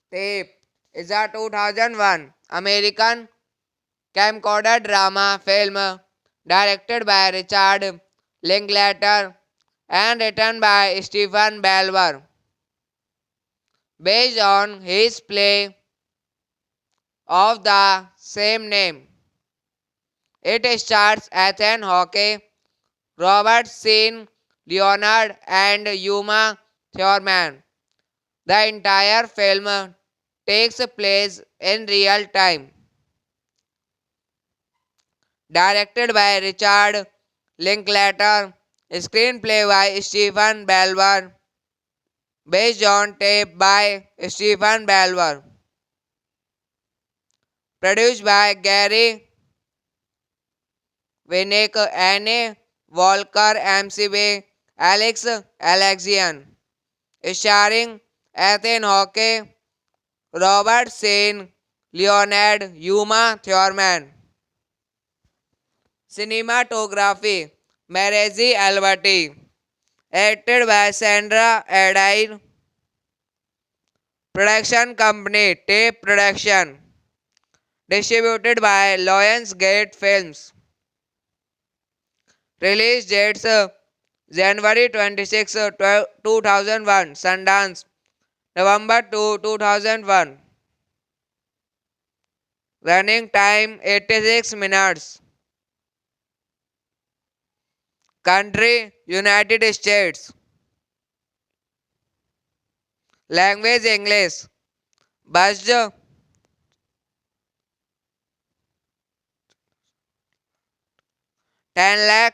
Tape is a 2001 American camcorder drama film directed by Richard Linklater and written by Stephen Belver, based on his play of the same name. It stars Ethan Hawke, Robert Sean Leonard, and Uma Thurman. The entire film takes place in real time. Directed by Richard Linklater, screenplay by Stephen Belver, based on tape by Stephen Belver, produced by Gary Winnick, Anne Walker, MCB, Alex Alexian, starring Ethan Hawke, Robert Sean Leonard, Uma Thurman. Cinematography Marezi Alberti, acted by Sandra Adair. Production company Tape Production, distributed by Lionsgate Films. Release dates January 26, 2001, Sundance, November 2, 2001. Running time 86 minutes. Country United States. Language English. Budget 10 lakh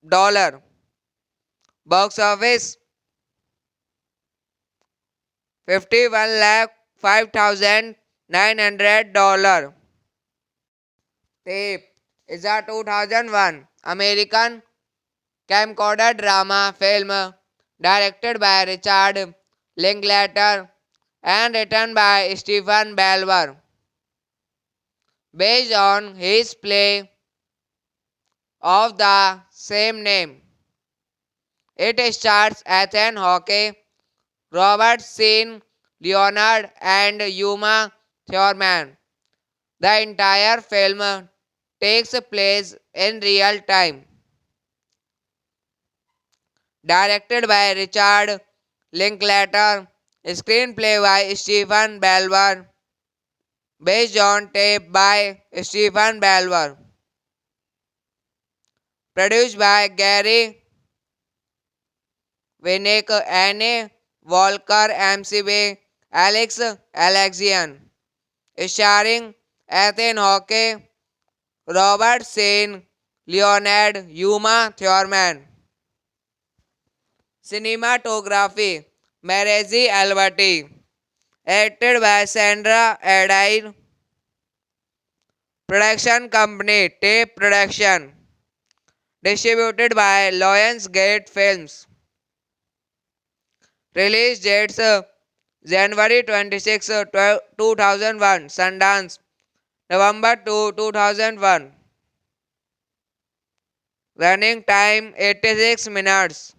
dollar. Box office 51 lakh $5,900. Tape is a 2001 American camcorder drama film directed by Richard Linklater and written by Stephen Belver, based on his play of the same name. It stars Ethan Hawke, Robert Sean Leonard, and Uma Thurman. The entire film takes place in real time. Directed by Richard Linklater, screenplay by Stephen Belver, Based on tape by Stephen Belver. Produced by Gary Winnick, Anne Walker, MCB, Alex Alexian. Starring Ethan Hawke, Robert Shane, Leonard, Uma Thurman. Cinematography Marezi Alberti. Acted by Sandra Adair. Production company Tape Production. Distributed by Lionsgate Films. Release dates January 26, 2001. Sundance November 2, 2001. Running time 86 minutes.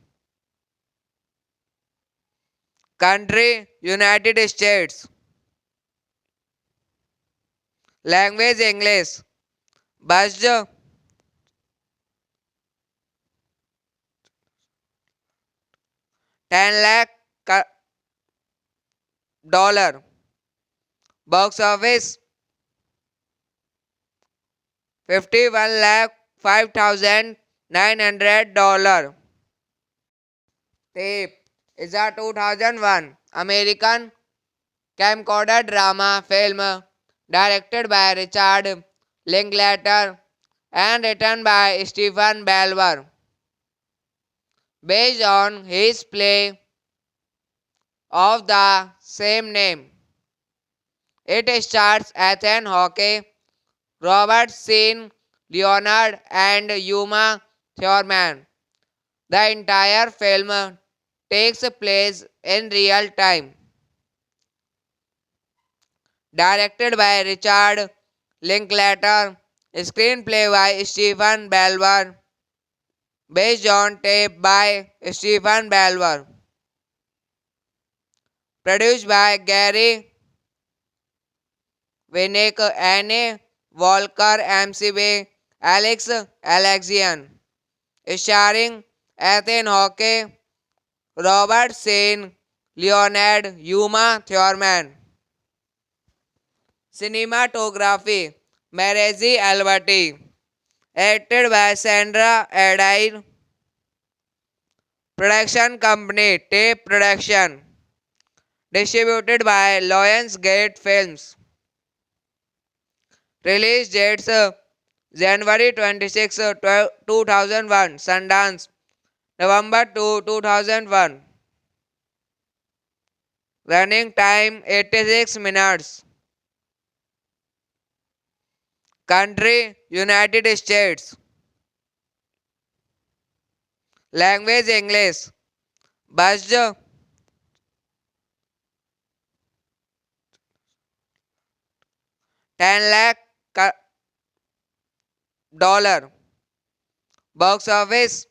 Country United States. Language English. Budget 10 lakh dollar. Box office 51 lakh $5,900. Tape is a 2001 American camcorder drama film directed by Richard Linklater and written by Stephen Belver, based on his play of the same name. It stars Ethan Hawke, Robert Sheen, Leonard, and Uma Thurman. The entire film takes place in real time. Directed by Richard Linklater, screenplay by Stephen Belver, based on tape by Stephen Belver. Produced by Gary Winnick, Anne Walker, MCB, Alex Alexian. Starring Ethan Hawke, Robert Shane, Leonard, Uma Thurman. Cinematography Marezi Alberti. Acted by Sandra Adair. Production company Tape Production. Distributed by Lionsgate Films. Release dates January 26, 2001. Sundance November 2, 2001. Running time 86 minutes. Country United States. Language English. Budget 10 lakh dollar. Box office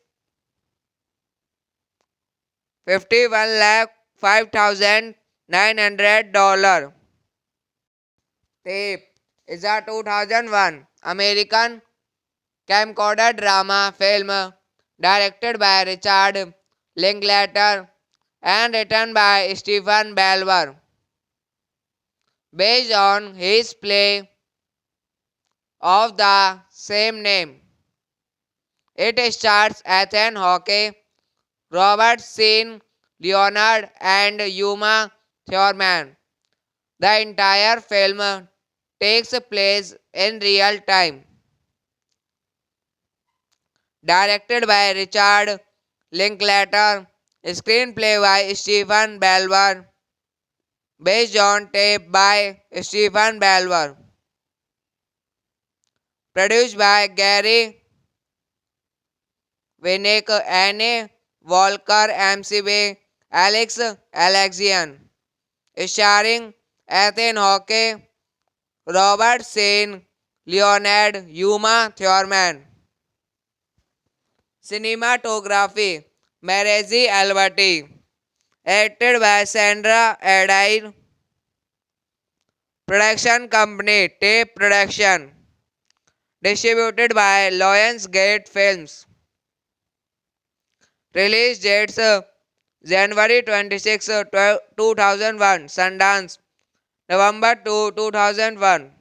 51 lakh $5,900. Tape is a 2001 American camcorder drama film directed by Richard Linklater and written by Stephen Belver, based on his play of the same name. It stars Ethan Hawke, Robert Sheen, Leonard, and Uma Thurman. The entire film takes place in real time. Directed by Richard Linklater, screenplay by Stephen Belver, based on tape by Stephen Belver. Produced by Gary Winnick, Anne Walker, MCB, Alex Alexian. Starring Ethan Hawke, Robert Shane, Leonard, Uma Thurman. Cinematography Marezi Alberti. Acted by Sandra Adair. Production company Tape Production. Distributed by Lionsgate Films. Release dates January 26, 2001. Sundance November 2, 2001.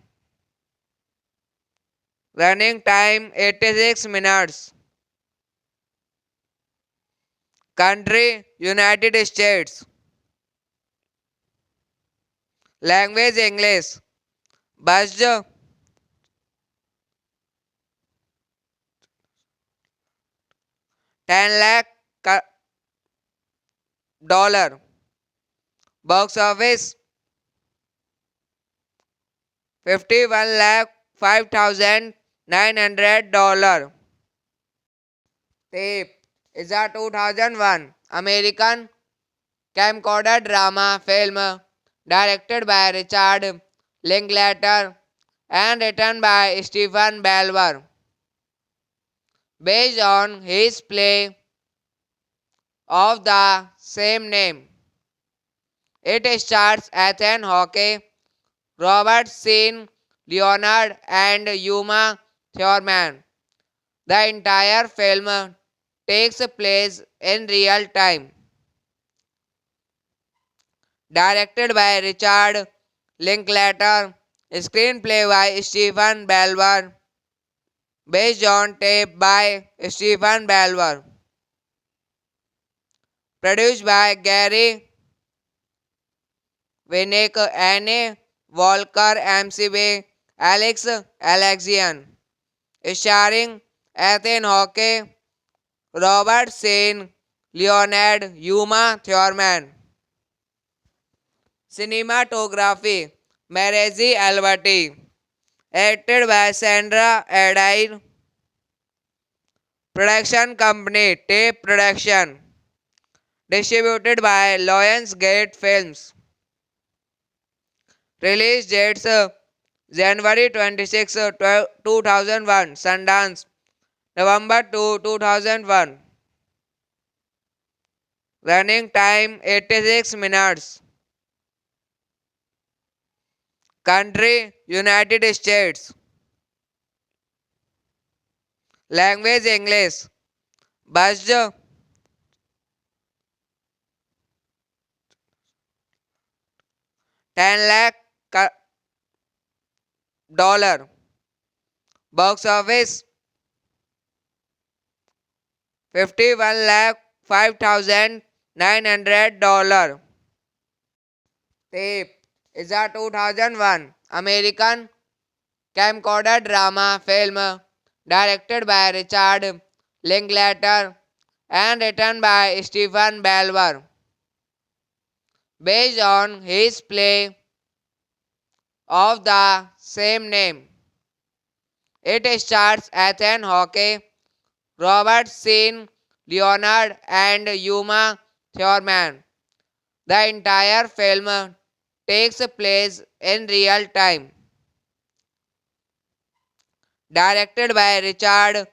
Running time 86 minutes. Country United States. Language English. Budget 10 lakh dollar. Box office 51 lakh $5,900. Tape is a 2001 American camcorder drama film directed by Richard Linklater and written by Stephen Belver, based on his play of the same name. It stars Ethan Hawke, Robert Sean Leonard, and Uma Thurman. The entire film takes place in real time. Directed by Richard Linklater, screenplay by Stephen Belver, based on tape by Stephen Belver, produced by Gary Winnick, Anne Walker, MCB, Alex Alexian, starring Ethan Hawke, Robert Sean Leonard, Uma Thurman. Cinematography Marezi Alberti, acted by Sandra Adair. Production company Tape Production, distributed by Lionsgate Films. Release dates January 26, 2001, Sundance, November 2, 2001. Running time 86 minutes. Country United States. Language English. Budget 10 lakh dollar. Box office 51 lakh $5,900. Tape is a 2001 American camcorder drama film directed by Richard Linklater and written by Stephen Belver, based on his play of the same name. It stars Ethan Hawke, Robert Sean Leonard, and Uma Thurman. The entire film takes place in real time. Directed by Richard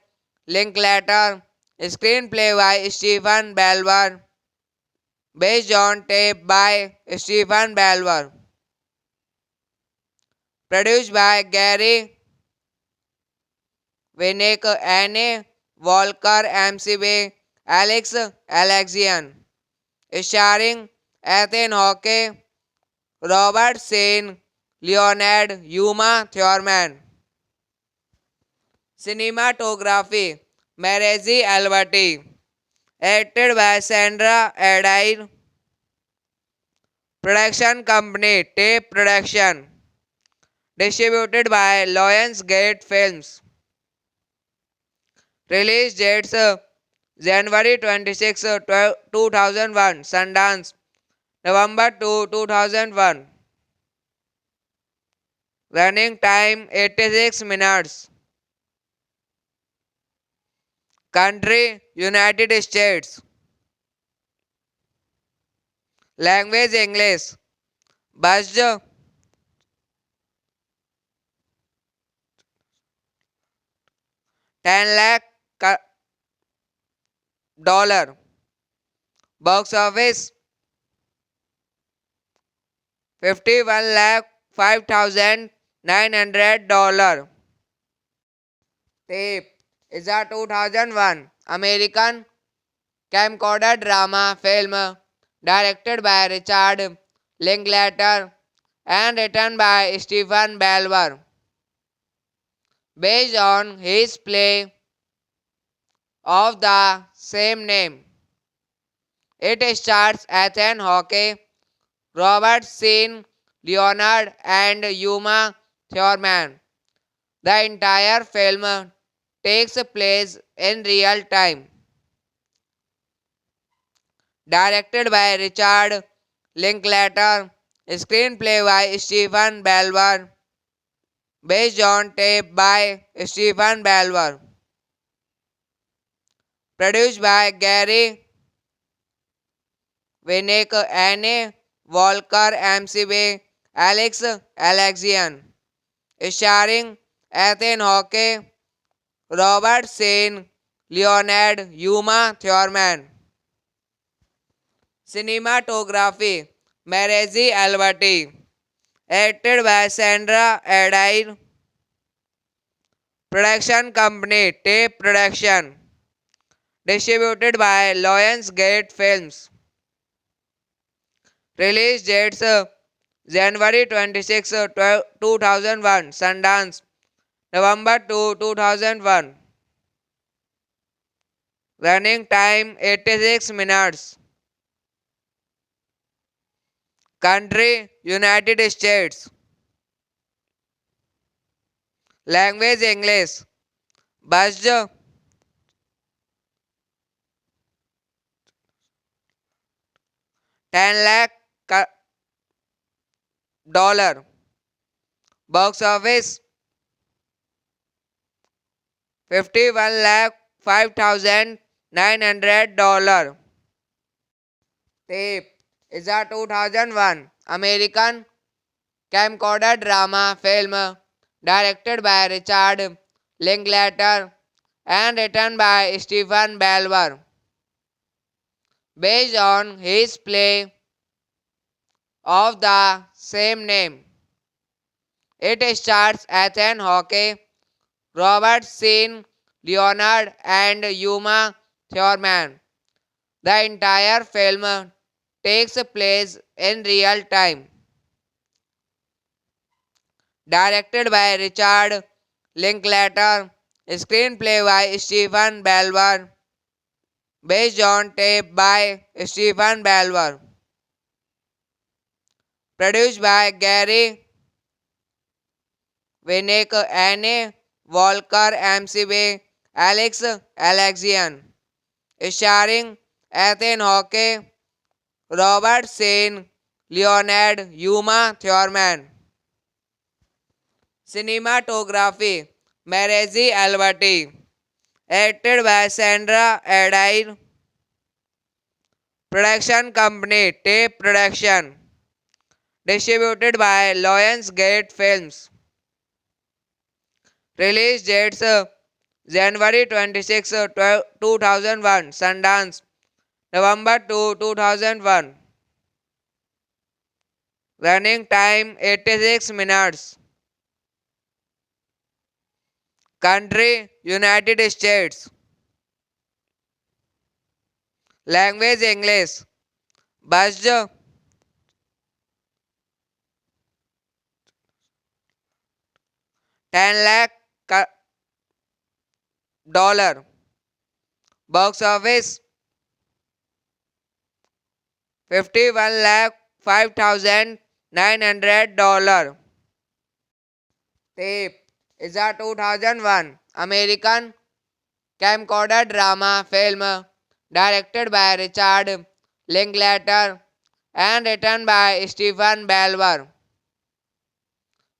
Linklater, screenplay by Stephen Belver, based on tape by Stephen Belver, produced by Gary Winnick, Anne Walker, MCB, Alex Alexian, starring Ethan Hawke, Robert Sean Leonard, Uma Thurman. Cinematography Marezi Alberti, acted by Sandra Adair. Production company Tape Production, distributed by Lionsgate Films. Release dates January 26, 2001, Sundance, November 2, 2001. Running time 86 minutes. Country United States. Language English. Budget 10 lakh dollar. Box office 51 lakh $5,900. Tape is a 2001 American camcorder drama film directed by Richard Linklater and written by Stephen Belver, based on his play of the same name. It stars Ethan Hawke, Robert Sean Leonard, and Uma Thurman. The entire film takes place in real time. Directed by Richard Linklater, screenplay by Stephen Belver, based on tape by Stephen Belver, produced by Gary Winnick, Anne Walker, MCB, Alex Alexian, starring Ethan Hawke, Robert Sean Leonard, Uma Thurman. Cinematography Marezi Alberti, acted by Sandra Adair. Production company Tape Production, distributed by Lionsgate Films. Release dates January 26, 2001, Sundance, November 2, 2001. Running time 86 minutes. Country United States. Language English. Budget 10 lakh dollar. Box office 51 lakh $5,900. Tape is a 2001 American camcorder drama film directed by Richard Linklater and written by Stephen Belver, based on his play of the same name. It stars Ethan Hawke, Robert Sean Leonard, and Uma Thurman. The entire film takes place in real time. Directed by Richard Linklater, screenplay by Stephen Belver, based on tape by Stephen Belver, produced by Gary Winnick, Anne Walker, MCB, Alex Alexian, starring Ethan Hawke, Robert Sean Leonard, Uma Thurman. Cinematography Marezi Alberti, acted by Sandra Adair. Production company Tape Production, distributed by Lionsgate Films. Release dates January 26, 2001, Sundance, November 2, 2001. Running time 86 minutes. Country United States. Language English. Budget 10 lakh dollar. Box office 51 lakh $5,900. Tape is a 2001 American camcorder drama film directed by Richard Linklater and written by Stephen Belver,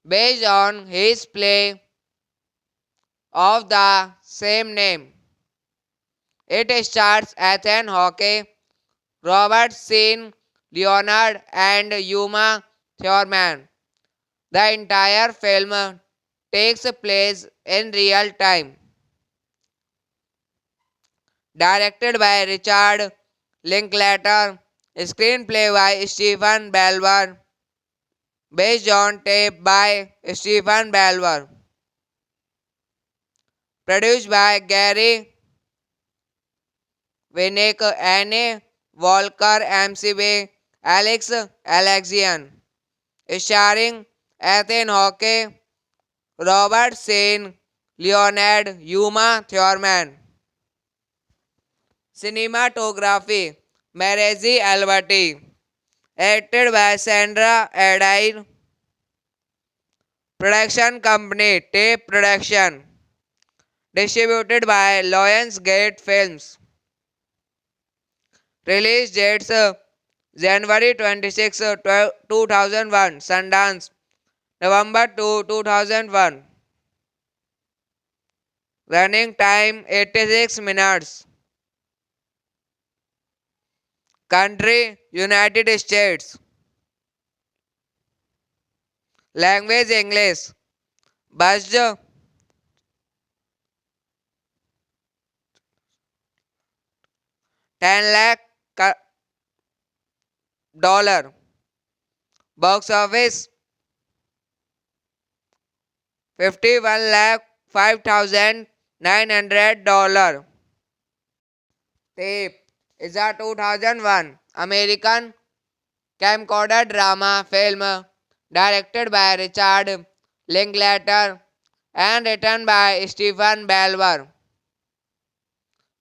based on his play of the same name. It stars Ethan Hawke, Robert Sean Leonard, and Uma Thurman. The entire film takes place in real time. Directed by Richard Linklater, screenplay by Stephen Belver, based on tape by Stephen Belver, produced by Gary Winnick, Anne Walker, MCB, Alex Alexian, starring Ethan Hawke, Robert Sheen, Leonard Uma Thurman. Cinematography Marezi Alberti. Acted by Sandra Adair. Production company Tape Production. Distributed by Lionsgate Films. Release dates January 26, 2001 Sundance, November 2, 2001. Running time 86 minutes. Country United States. Language English. Budget 10 lakh dollar. Box office 51 lakh 5,900 dollar. Tape is a 2001 American camcorder drama film directed by Richard Linklater and written by Stephen Belver,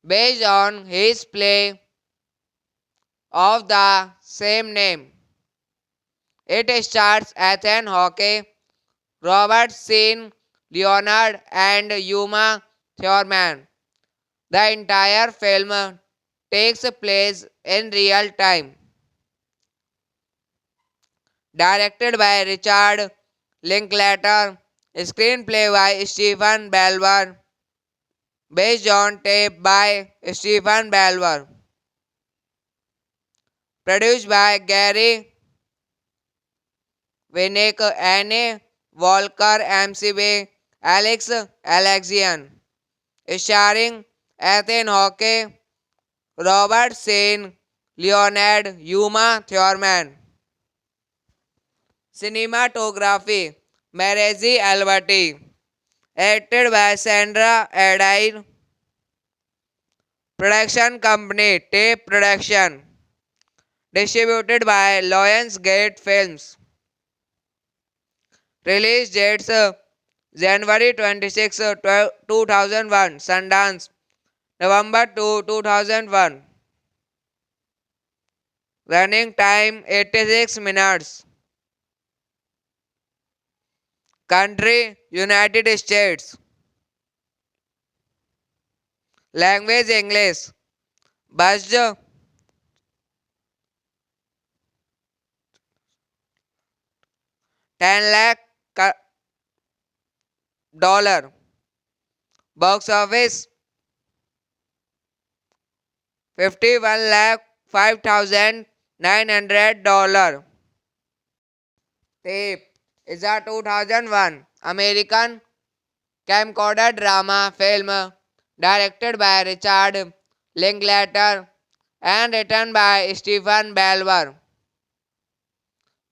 based on his play of the same name. It stars Ethan Hawke, Robert Sheen, Leonard, and Uma Thurman. The entire film takes place in real time. Directed by Richard Linklater, screenplay by Stephen Belver, based on tape by Stephen Belver, produced by Gary Winnick, Anne Walker, MCB, Alex Alexian, starring Ethan Hawke, Robert Sheen, Leonard Uma Thurman. Cinematography Marezi Alberti. Acted by Sandra Adair. Production company Tape Production. Distributed by Lionsgate Films. Release dates January 26, 2001 Sundance, November 2, 2001. Running time 86 minutes. Country United States. 10 lakh dollar. Box office 51 lakh 5,900 dollar. Tape is a 2001 American camcorder drama film directed by Richard Linklater and written by Stephen Belver,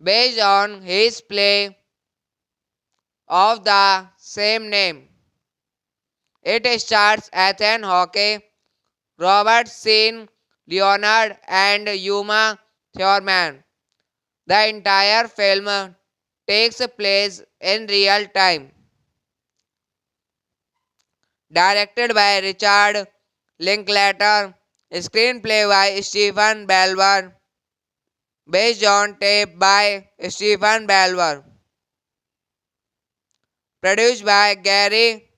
based on his play of the same name. It stars Ethan Hawke, Robert Sheen, Leonard, Uma Thurman. Cinematography Marezi Alberti. Acted by Sandra Adair. Production company Tape Production. Distributed by Lionsgate Films. Release dates January 26, 2001 Sundance, November 2, 2001. Running time 86 minutes. Country United States. Budget $10 lakh dollar. Box office 51 lakh 5,900 dollar. Tape is a 2001 American camcorder drama film directed by Richard Linklater and written by Stephen Belver, based on his play of the same name. It stars Ethan Hawke, Robert Sheen, Leonard, and Uma Thurman. The entire film takes place in real time. Directed by Richard Linklater, screenplay by Stephen Belver, based on tape by Stephen Belver, produced by Gary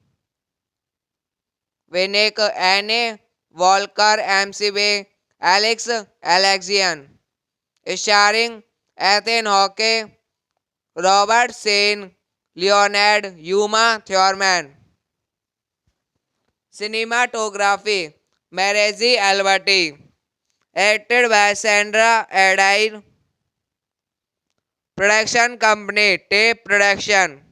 Winnick, Anne Walker, MCB, Alex Alexian, starring Ethan Hawke, Robert Sheen, Leonard Uma Thurman. Cinematography Marezi Alberti. Acted by Sandra Adair. Production company Tape Production.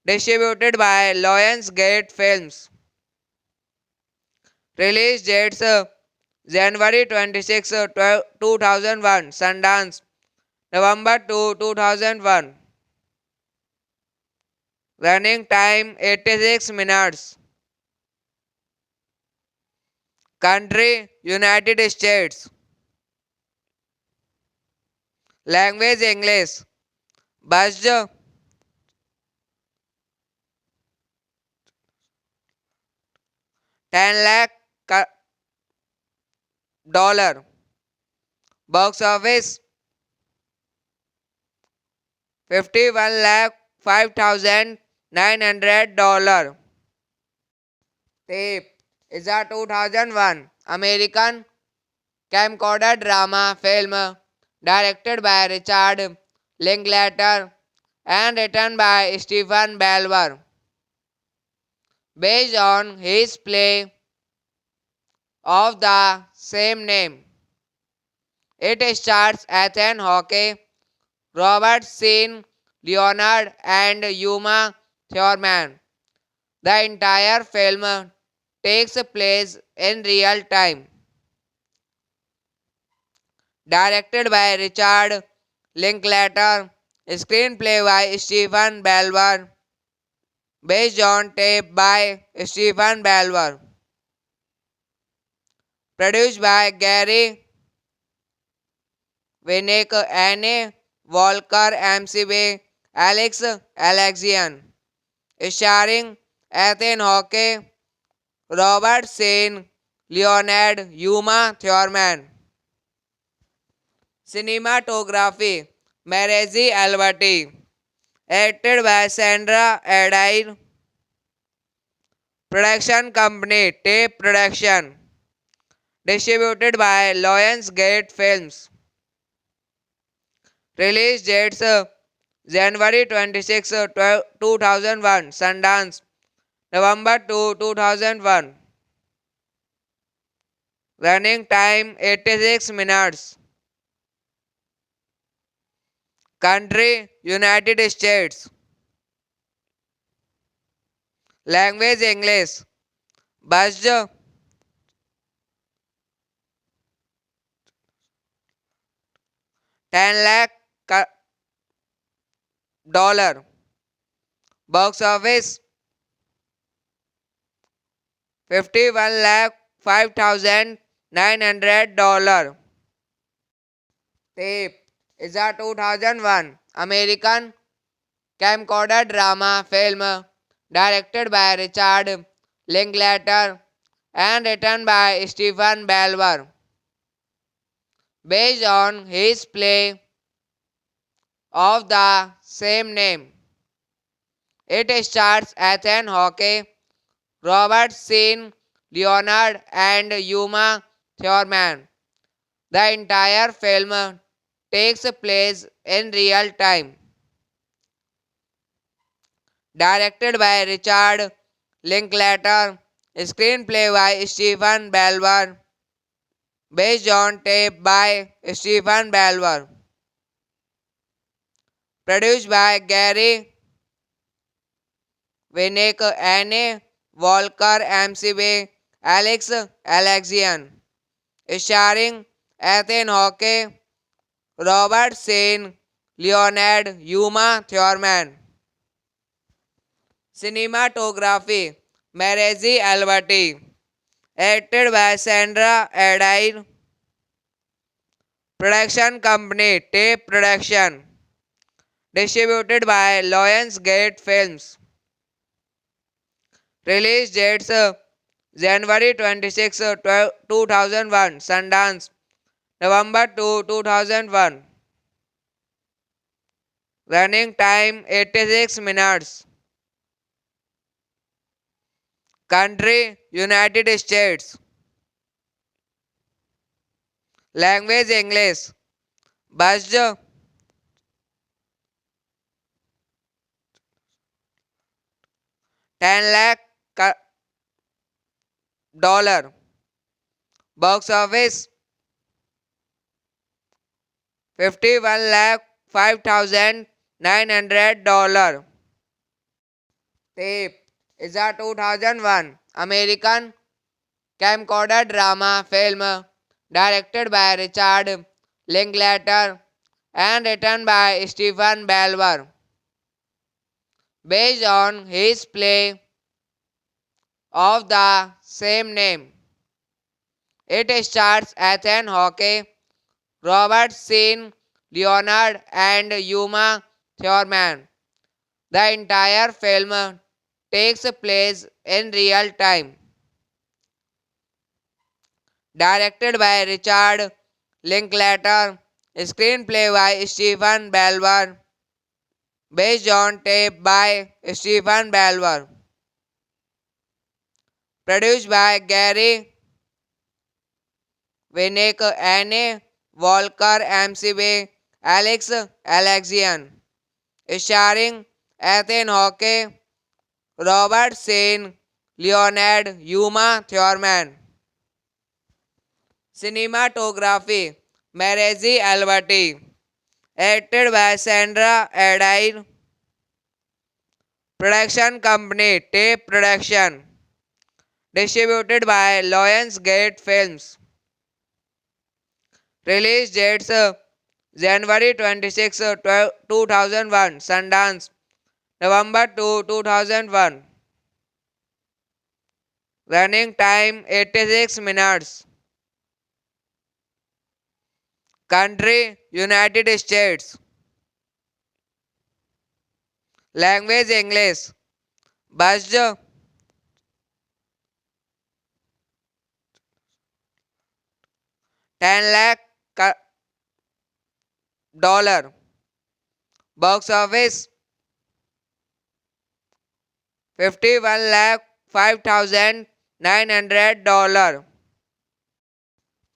Distributed by Lionsgate Films. Release dates January 26, 2001 Sundance, November 2, 2001. Running time 86 minutes. Country United States. Language English. buzzed 10 lakh dollar. Box office 51 lakh 5,900 dollar. Tape is a 2001 American camcorder drama film directed by Richard Linklater and written by Stephen Belver, based on his play of the same name. It stars Ethan Hawke, Robert Sean Leonard, and Uma Thurman. The entire film takes place in real time. Directed by Richard Linklater, screenplay by Stephen Belver, based on tape by Stephen Belver, produced by Gary Winnick, Anne Walker, MCB, Alex Alexian, starring Ethan Hawke, Robert Sean Leonard, Uma Thurman. Cinematography Marezi Alberti, acted by Sandra Adair. Production company Tape Production, distributed by Lionsgate Films. Release dates January 26, 2001, Sundance, November 2, 2001. Running time 86 minutes. Country United States. Language English. Budget 10 lakh dollar. Box office 51 lakh 5,900 dollar. Tape is a 2001 American camcorder drama film directed by Richard Linklater and written by Stephen Belver, based on his play of the same name. It stars Ethan Hawke, Robert Sean Leonard, and Uma Thurman. The entire film takes place in real time. Directed by Richard Linklater, screenplay by Stephen Belver, based on tape by Stephen Belver, produced by Gary Winnick, Anne Walker, MCB, Alex Alexian, starring Ethan Hawke, Robert Sean Leonard, Uma Thurman. Cinematography Marezi Alberti, acted by Sandra Adair. Production company Tape Production, distributed by Lionsgate Films. Release dates January 26, 2001, Sundance, November 2, 2001. Running time 86 minutes. Country United States. Language English. Budget 10 lakh dollar. Box office 51 lakh 5,900 dollar. Tape is a 2001 American camcorder drama film directed by Richard Linklater and written by Stephen Belver, based on his play of the same name. It stars Ethan Hawke, Robert Sean Leonard, and Uma Thurman. The entire film takes place in real time. Directed by Richard Linklater, screenplay by Stephen Belver, based on tape by Stephen Belver, produced by Gary Winnick, Anne Walker, MCB, Alex Alexian, starring Ethan Hawke, Robert Shane, Leonard, Uma Thurman. Cinematography Marezi Alberti, acted by Sandra Adair. Production company Tape Production, distributed by Lionsgate Films. Release dates January 26, 2001, Sundance, November 2, 2001. Running time 86 minutes. Country United States. Language English. Budget 10 lakh dollar. Box office 51 lakh $5,900.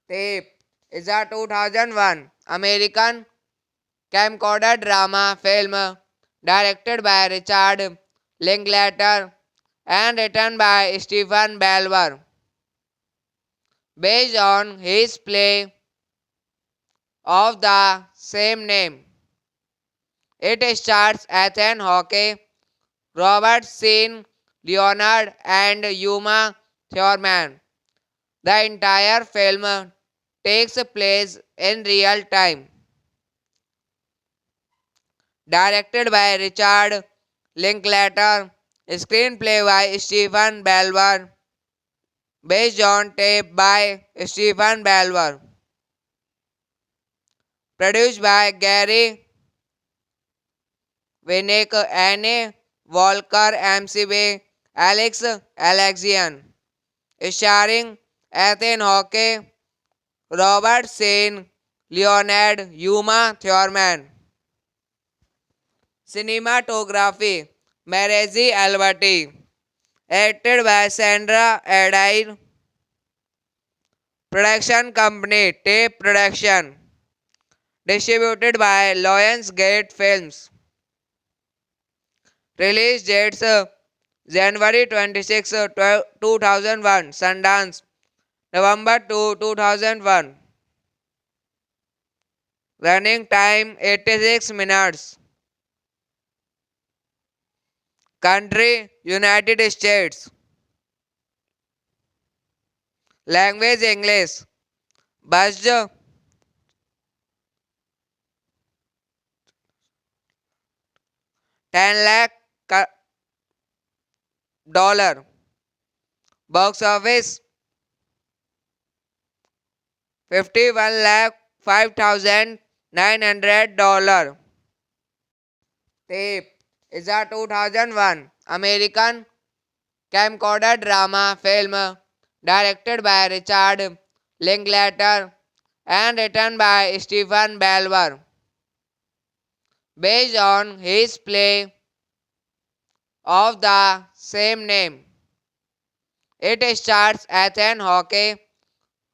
Tape is a 2001 American camcorder drama film directed by Richard Linklater and written by Stephen Belver, based on his play of the same name. It stars Ethan Hawke, Robert Sheen, Leonard, and Uma Thurman. The entire film takes place in real time. Directed by Richard Linklater, screenplay by Stephen Belver, based on tape by Stephen Belver, produced by Gary Winnick, Anne Walker, MCB, Alex Alexian, starring Ethan Hawke, Robert Shane, Leonard, Uma Thurman. Cinematography Marezi Alberti, acted by Sandra Adair. Production company Tape Production, distributed by Lionsgate Films. Release dates January 26, 2001, Sundance, November 2, 2001. Running time 86 minutes. Country United States. Language English. Budget 10 lakh dollar. Box office 51 lakh $5,900. Tape is a 2001 American camcorder drama film directed by Richard Linklater and written by Stephen Belver, based on his play of the same name. It stars Ethan Hawke,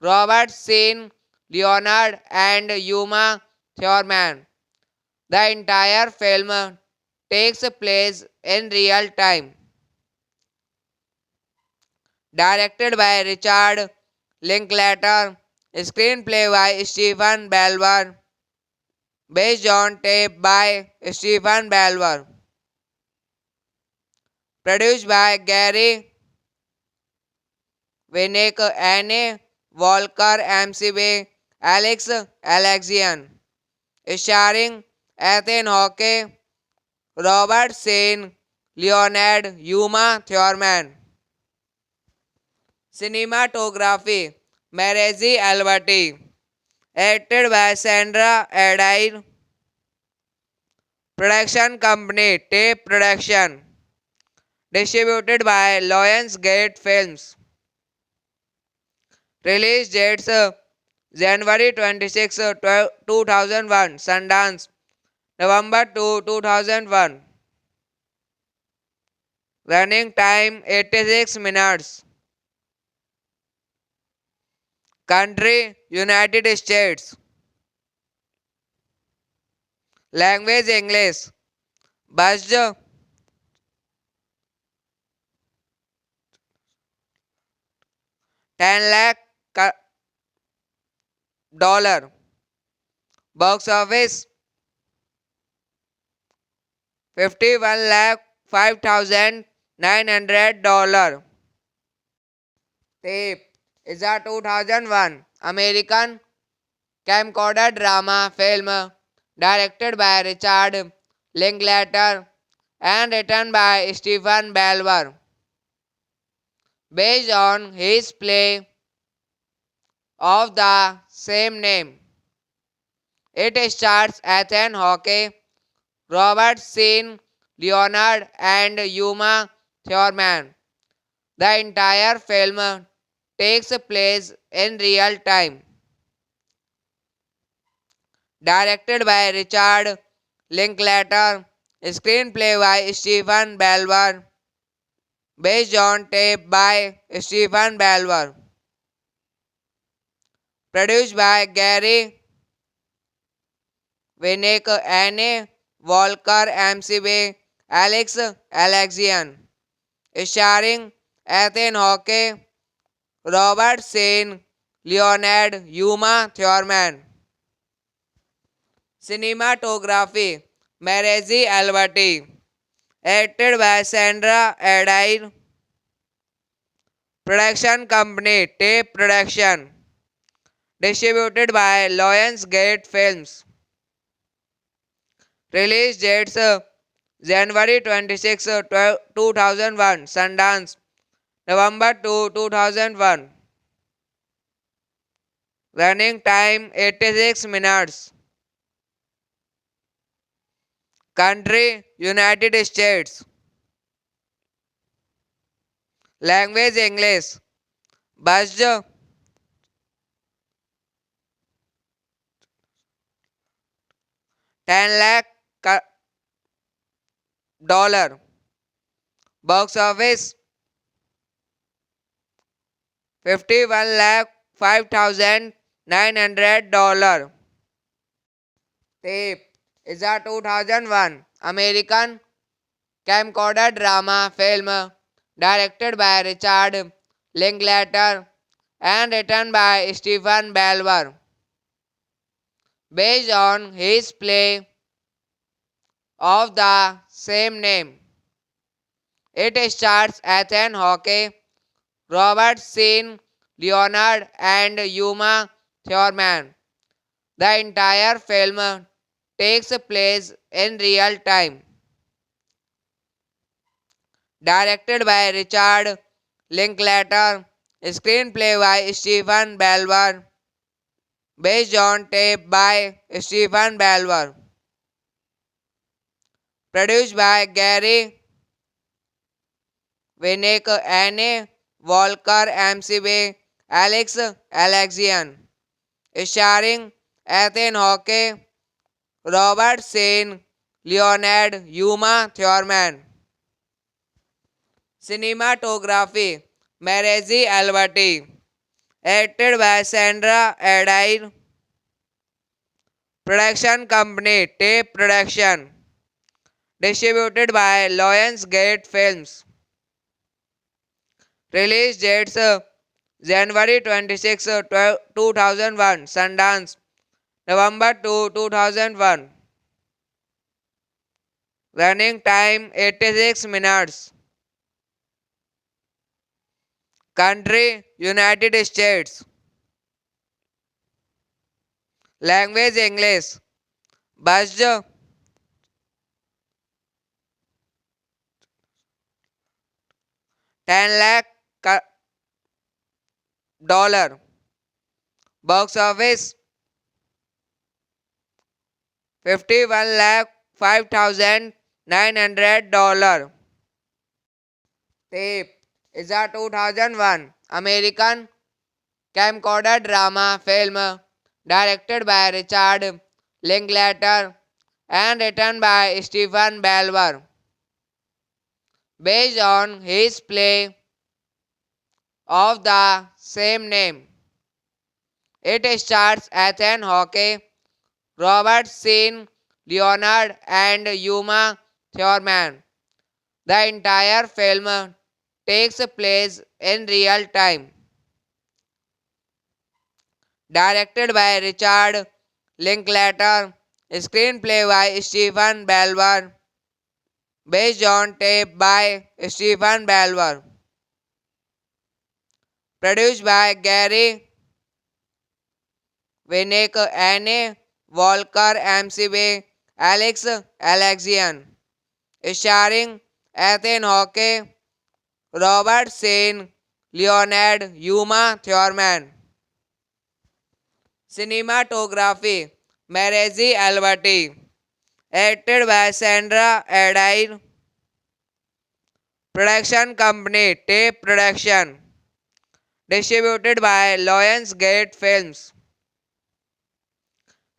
Robert Sheen, Leonard, and Uma Thurman. The entire film takes place in real time. Directed by Richard Linklater, screenplay by Stephen Belver, based on tape by Stephen Belver, produced by Gary Winnick, Anne Walker, MCB, Alex Alexian, starring Ethan Hawke, Robert Shane, Leonard, Uma Thurman. Cinematography Marezi Alberti, acted by Sandra Adair. Production company Tape Production. Distributed by Lionsgate Films. Release dates January 26, 2001. Sundance November 2, 2001. Running time 86 minutes. Country United States. Language English. Budget 10 lakh dollar. Box office 51 lakh 5,900 dollar. Tape is a 2001 American camcorder drama film directed by Richard Linklater and written by Stephen Belver, based on his play of the same name. It stars Ethan Hawke, Robert Sean Leonard, and Uma Thurman. The entire film takes place in real time. Directed by Richard Linklater, screenplay by Stephen Belver, based on tape by Stephen Belver, produced by Gary Winnick, Anne Walker, MCB, Alex Alexian, starring Ethan Hawke, Robert Sean Leonard, Uma Thurman. Cinematography Marezi Alberti, acted by Sandra Adair. Production company Tape Production. Distributed by Lionsgate Films. Release dates January 26, 2001. Sundance November 2, 2001. Running time 86 minutes. Country United States. Language English. Budget 10 lakh dollar. Box office 51 lakh 5,900 dollar. Tape is a 2001 American camcorder drama film directed by Richard Linklater and written by Stephen Belver, based on his play of the same name. It stars Ethan Hawke, Robert Sean Leonard, and Uma Thurman. The entire film takes place in real time. Directed by Richard Linklater, screenplay by Stephen Belver, based on tape by Stephen Belver, produced by Gary Winnick, Anne Walker, MCB, Alex Alexian, starring Ethan Hawke, Robert Sean Leonard, Uma Thurman. Cinematography Marezi Alberti, acted by Sandra Adair. Production company Tape Production. Distributed by Lionsgate Films. Release dates January 26, 2001. Sundance November 2, 2001. Running time 86 minutes. Country United States. Language English. Budget 10 lakh dollar. Box office 51 lakh $5,900. Tape is a 2001 American camcorder drama film directed by Richard Linklater and written by Stephen Belver, based on his play of the same name. It stars Ethan Hawke, Robert Sean Leonard, and Uma Thurman. The entire film takes place in real time. Directed by Richard Linklater, screenplay by Stephen Belver, based on tape by Stephen Belver, produced by Gary Winnick, Anne Walker, MCB, Alex Alexian, starring Ethan Hawke, Robert Sean Leonard, Uma Thurman. Cinematography Marezi Alberti, acted by Sandra Adair. Production company Tape Production, distributed by Lionsgate Films.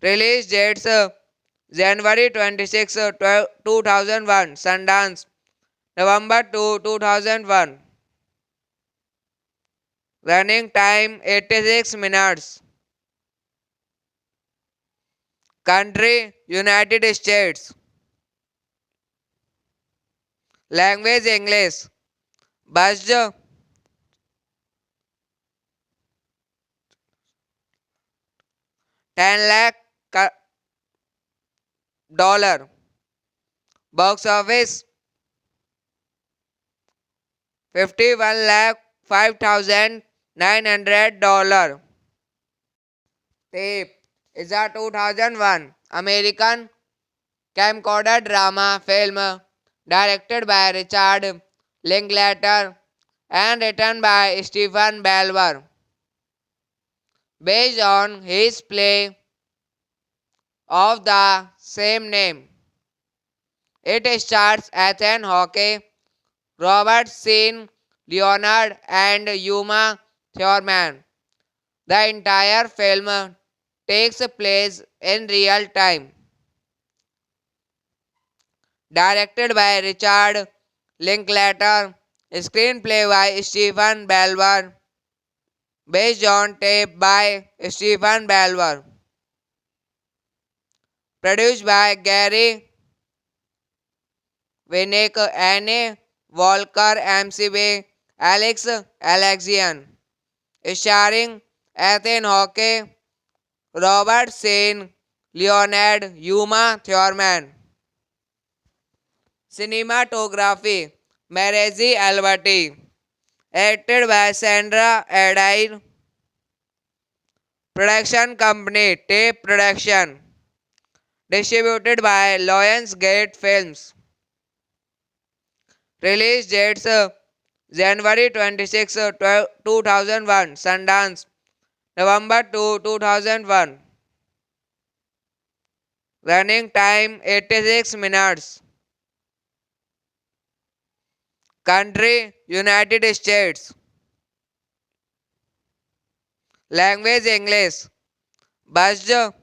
Release dates January 26, 2001, Sundance, November 2, 2001. Running time 86 minutes. Country United States. Language English. Budget $10 lakh. Box office 51,05,900. Tape is a 2001 American camcorder drama film directed by Richard Linklater and written by Stephen Belver, based on his play of the same name. It stars Ethan Hawke, Robert Sean Leonard, and Uma Thurman. The entire film takes place in real time. Directed by Richard Linklater, screenplay by Stephen Belver, based on tape by Stephen Belver, produced by Gary Winnick, Anne Walker, MCB, Alex Alexian, starring Ethan Hawke, Robert Sean Leonard, Uma Thurman. Cinematography Marezi Alberti, acted by Sandra Adair. Production company Tape Production, distributed by Lionsgate Films. Release dates January 26, 2001, Sundance, November 2, 2001. Running time 86 minutes. Country United States. Language English. Budget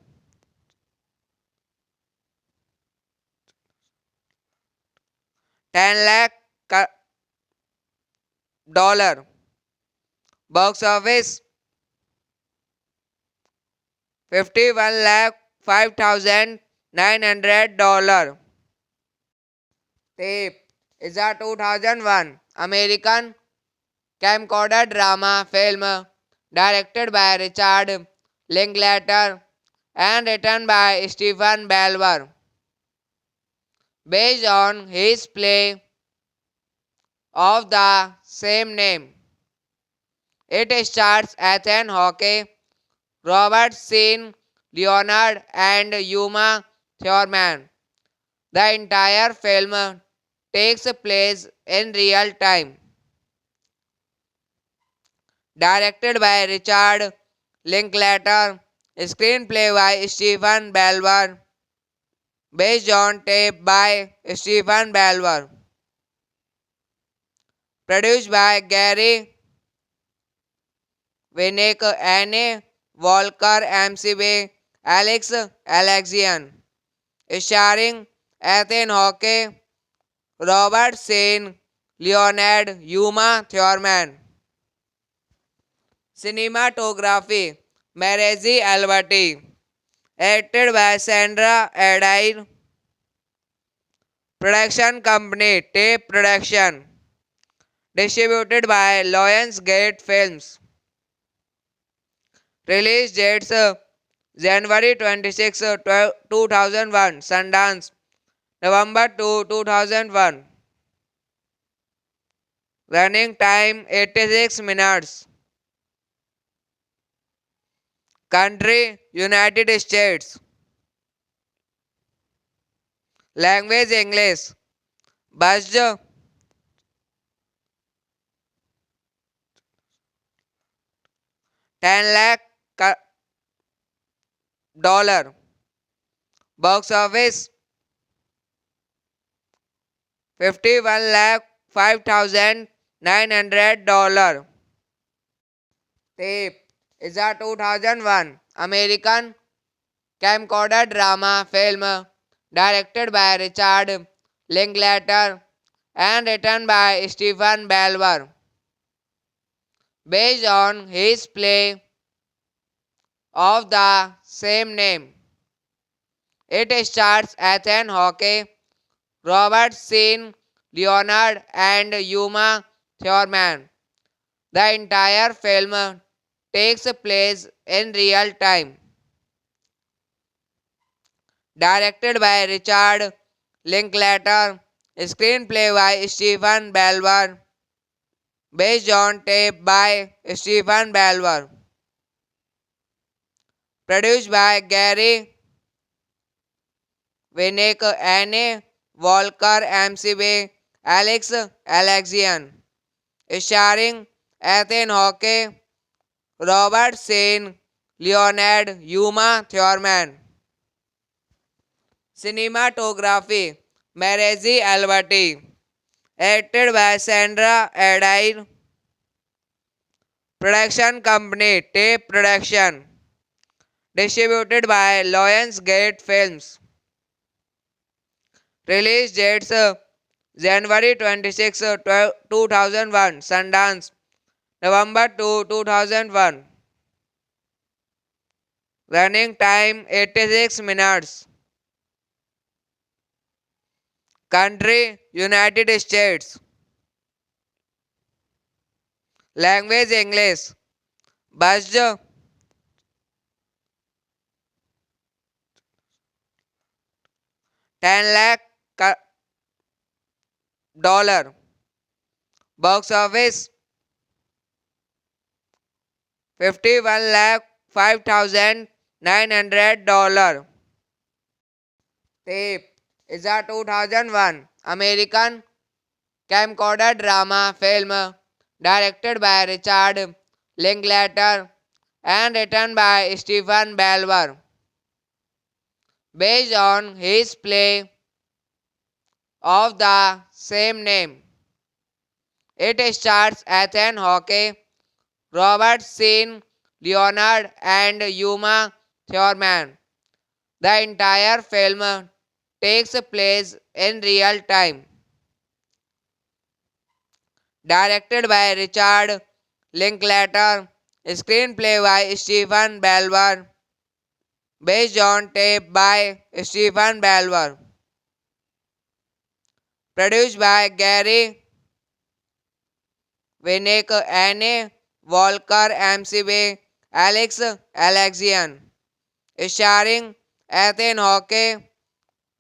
$10 lakh. Box office 51,05,900. Tape is a 2001 American camcorder drama film directed by Richard Linklater and written by Stephen Belver, based on his play of the same name. It stars Ethan Hawke, Robert Sean Leonard, and Uma Thurman. The entire film takes place in real time. Directed by Richard Linklater, screenplay by Stephen Belver, Based on tape by Stephen Belver. Produced by Gary Winnick, Anne Walker, MCB, Alex Alexian. Starring Ethan Hawke, Robert Shane, Leonard, Yuma Thurman. Cinematography Marezi Alberti. Acted by Sandra Adair. Production company Tape Production. Distributed by Lionsgate Films. Release dates January 26, 2001. Sundance November 2, 2001. Running time 86 minutes. Country United States. Language English. Budget 10 lakh dollar. Box office 51 lakh 5,900 dollar. Tape is a 2001 American camcorder drama film directed by Richard Linklater and written by Stephen Belver, based on his play of the same name. It stars Ethan Hawke, Robert Sheen, Leonard, and Yuma Thurman. The entire film takes place in real time. Directed by Richard Linklater, screenplay by Stephen Belver, based on tape by Stephen Belver. Produced by Gary Winnick, Anne Walker, MCB, Alex Alexian. Starring Ethan Hawke, Robert Shane, Leonard, Yuma Thurman. Cinematography Marezi Alberti. Acted by Sandra Adair. Production company Tape Production. Distributed by Lionsgate Films. Release dates: January 26, 2001. Sundance November 2, 2001. Running time 86 minutes. Country United States. Language English. Budget 10 lakh dollar. Box office 51 lakh 5,900 dollar. Tape is a 2001 American camcorder drama film directed by Richard Linklater and written by Stephen Belver, based on his play of the same name. It stars Ethan Hawke, Robert Sheen, Leonard, and Yuma Thurman. The entire film takes place in real time. Directed by Richard Linklater, screenplay by Stephen Belver, based on tape by Stephen Belver. Produced by Gary Winnick, Anne Walker, MCB, Alex Alexian. Starring Ethan Hawke,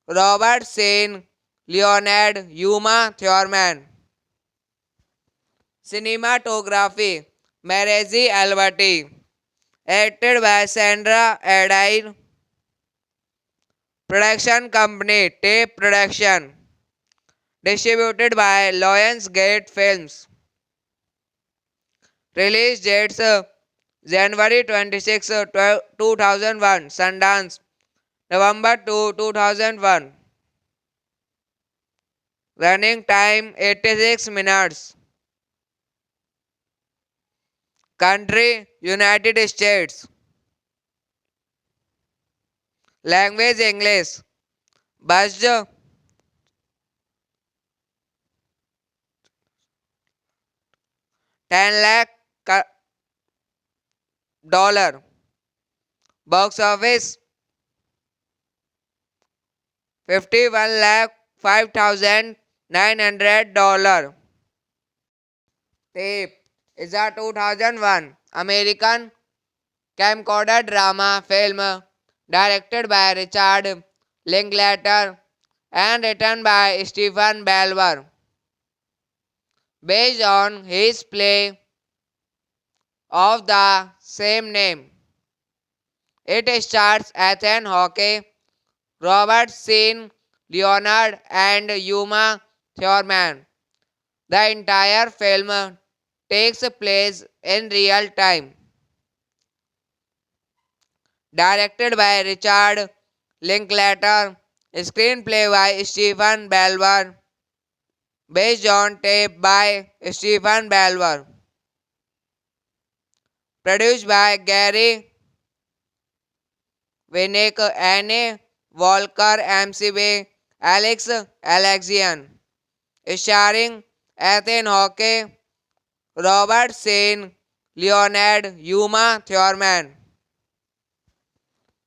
Robert Shane, Leonard, Yuma Thurman. Cinematography Marezi Alberti. Acted by Sandra Adair. Production company Tape Production. Distributed by Lionsgate Films. Release dates: January 26, 2001. Sundance November 2, 2001. Running time 86 minutes. Country United States. Language English. Budget 10 lakh dollar. Box office 51 lakh 5,900 dollar. Tape is a 2001 American camcorder drama film directed by Richard Linklater and written by Stephen Belver, based on his play of the same name. It stars Ethan Hawke, Robert Sean Leonard, and Uma Thurman. The entire film takes place in real time. Directed by Richard Linklater, screenplay by Stephen Belver, based on tape by Stephen Belver, produced by Gary Winnick, Anne Walker, MCB, Alex Alexian, starring Ethan Hawke, Robert Sean Leonard, Uma Thurman.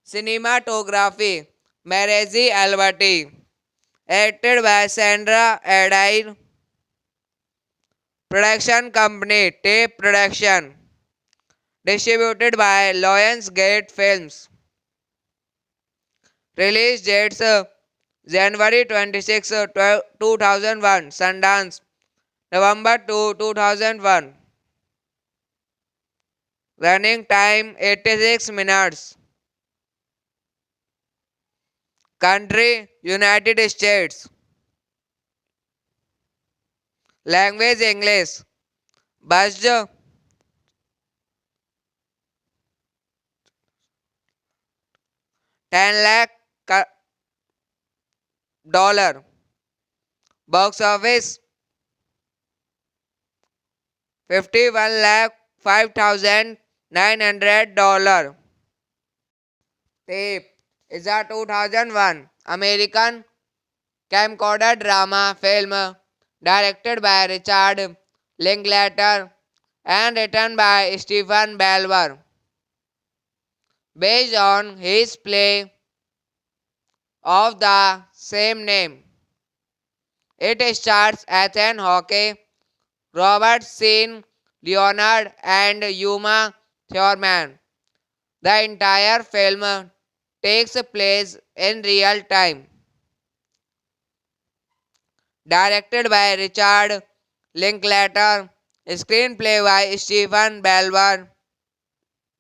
Cinematography Marezi Alberti, acted by Sandra Adair. Production company Tape Production, distributed by Lionsgate Films. Release dates January 26, 2001, Sundance, November 2, 2001. Running time 86 minutes. Country United States. Language English. Budget 10 lakh dollar. Box office 51 lakh 5,900 dollar. Tape is a 2001 American camcorder drama film directed by Richard Linklater and written by Stephen Belver, based on his play of the same name. It stars Ethan Hawke, Robert Sean Leonard, and Uma Thurman. The entire film takes place in real time. Directed by Richard Linklater, screenplay by Stephen Belver,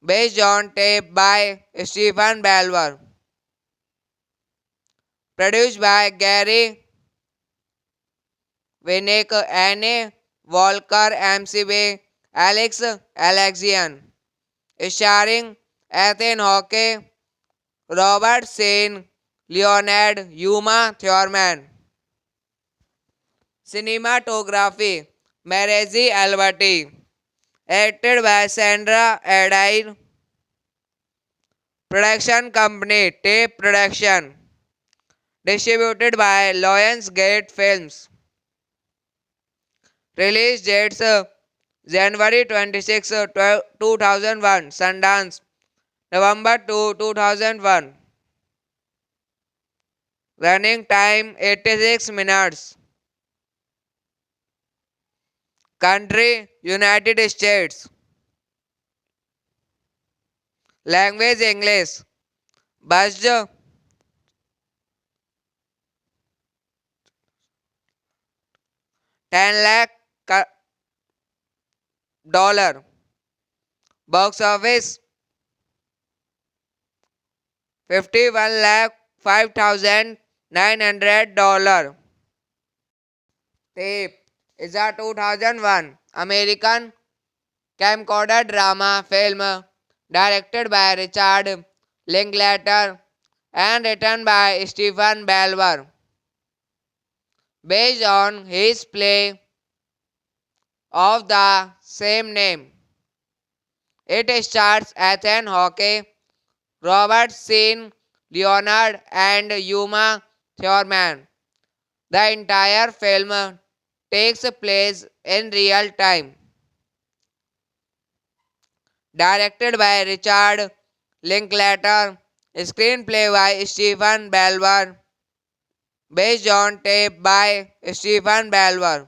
based on tape by Stephen Belver, produced by Gary Winnick, Anne Walker, MCB, Alex Alexian, starring Ethan Hawke, Robert Sean Leonard, Uma Thurman. Cinematography Marezi Alberti, acted by Sandra Adair. Production company Tape Production, distributed by Lionsgate Films. Release dates January 26, 2001, Sundance, November 2, 2001. Running time 86 minutes. Country United States. Language English. Budget 10 lakh dollar. Box office 51 lakh 5,900 dollar. Tape is a 2001 American camcorder drama film directed by Richard Linklater and written by Stephen Belver. Based on his play of the same name. It stars Ethan Hawke, Robert Sean, Leonard, and Uma Thurman. The entire film takes place in real time. Directed by Richard Linklater, screenplay by Stephen Belver, based on tape by Stephen Belver,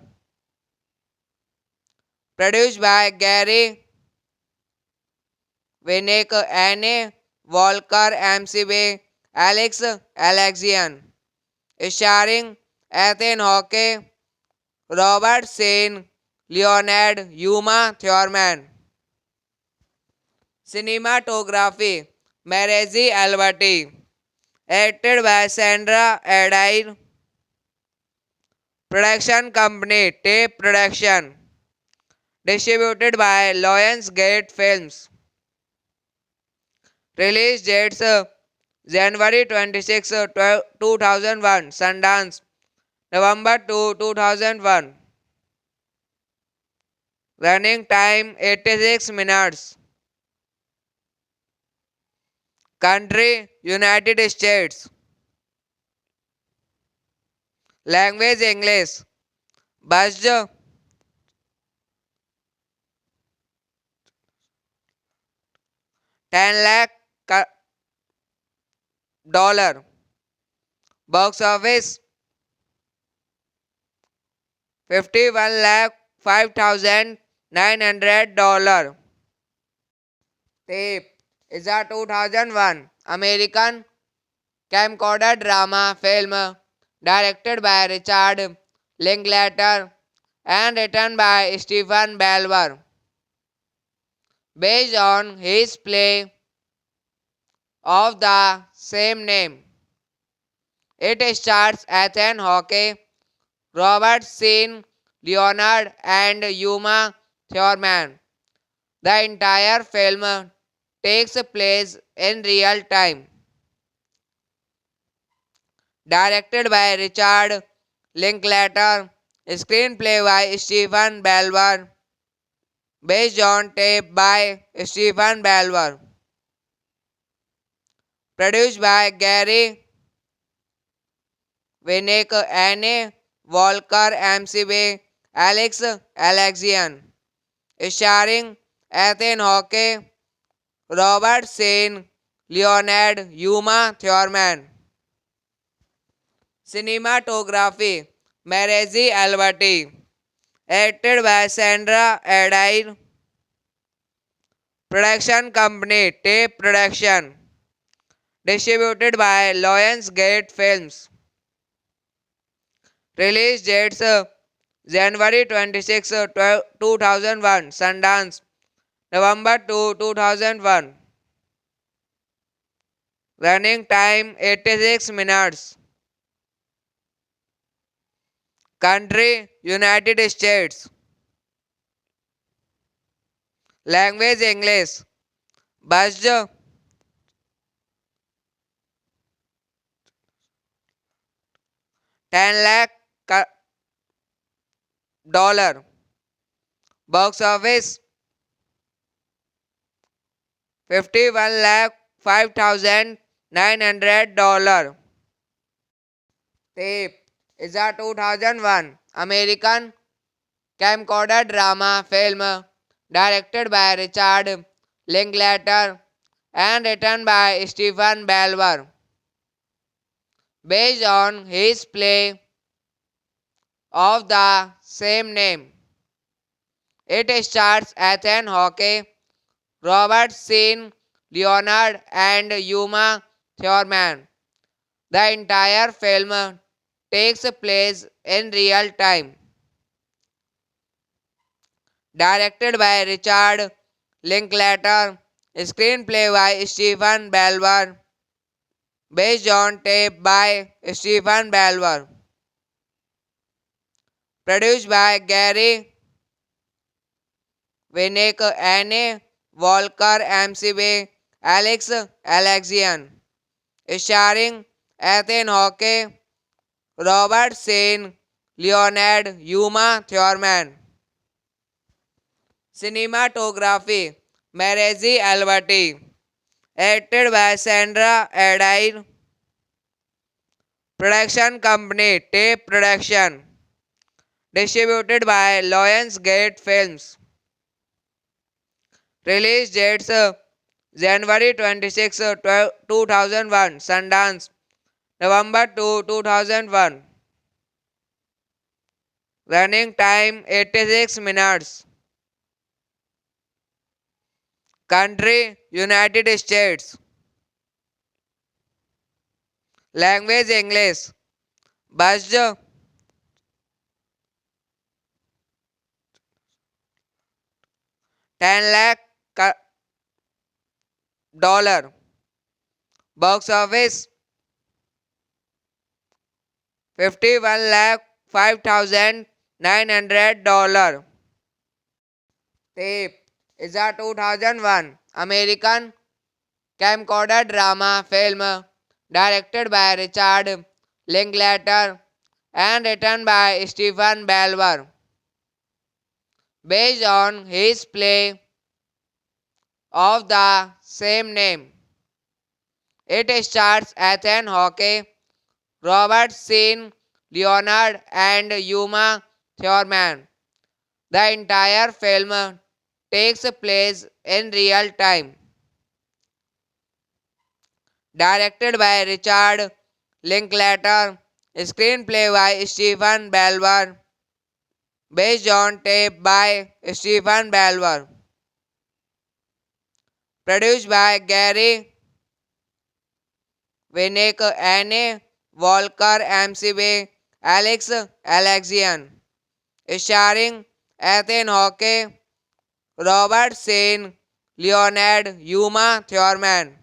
produced by Gary Winnick, Anne Walker, MCB, Alex Alexian, starring Ethan Hawke, Robert Sean, Leonard, Uma Thurman. Cinematography Marezi Alberti, acted by Sandra Adair. Production company Tape Production, distributed by Lionsgate Films. Release dates January 26, 2001, Sundance, November 2, 2001. Running time 86 minutes. Country United States. Language English. Budget 10 lakh dollar. Box office 51 lakh $5,900. Tape is a 2001 American camcorder drama film directed by Richard Linklater and written by Stephen Belver. Based on his play of the same name. It stars Ethan Hawke, Robert Sean, Leonard, and Uma Thurman. The entire film takes place in real time. Directed by Richard Linklater, screenplay by Stephen Belver, based on tape by Stephen Belver, produced by Gary Winnick, Anne Walker, MCB, Alex Alexian, starring Ethan Hawke, Robert Sean, Leonard, Uma Thurman. Cinematography Marezi Alberti, acted by Sandra Adair. Production company Tape Production, distributed by Lionsgate Films. Release dates January 26, 2001, Sundance, November 2, 2001. Running time 86 minutes. Country United States. Language English. Budget 10 lakh dollar. Box office 51 lakh $5,900. Tape is a 2001 American camcorder drama film directed by Richard Linklater and written by Stephen Belver. Based on his play of the same name. It stars Ethan Hawke, Robert Sean, Leonard, and Uma Thurman. The entire film takes place in real time. Directed by Richard Linklater, screenplay by Stephen Belver, based on tape by Stephen Belver, produced by Gary Winnick, Anne Walker, MCB, Alex Alexian, starring Ethan Hawke, Robert Shane, Leonard Uma Thurman. Cinematography Marezi Alberti. Acted by Sandra Adair. Production company Tape Production. Distributed by Lionsgate Films. Release dates January 26, 2001 Sundance, November 2, 2001. Running time 86 minutes. Country United States. Language English. Budget 10 lakh dollar. Box office 51 lakh $5,900. Tape is a 2001 American camcorder drama film directed by Richard Linklater and written by Stephen Belver, based on his play of the same name. It stars Ethan Hawke, Robert Sheen, Leonard, and Uma Thurman. The entire film takes place in real time. Directed by Richard Linklater, screenplay by Stephen Belver, based on tape by Stephen Belver, produced by Gary Winnick, Anne Walker, MCB, Alex Alexian, starring Ethan Hawke, Robert Shane, Leonard Uma Thurman.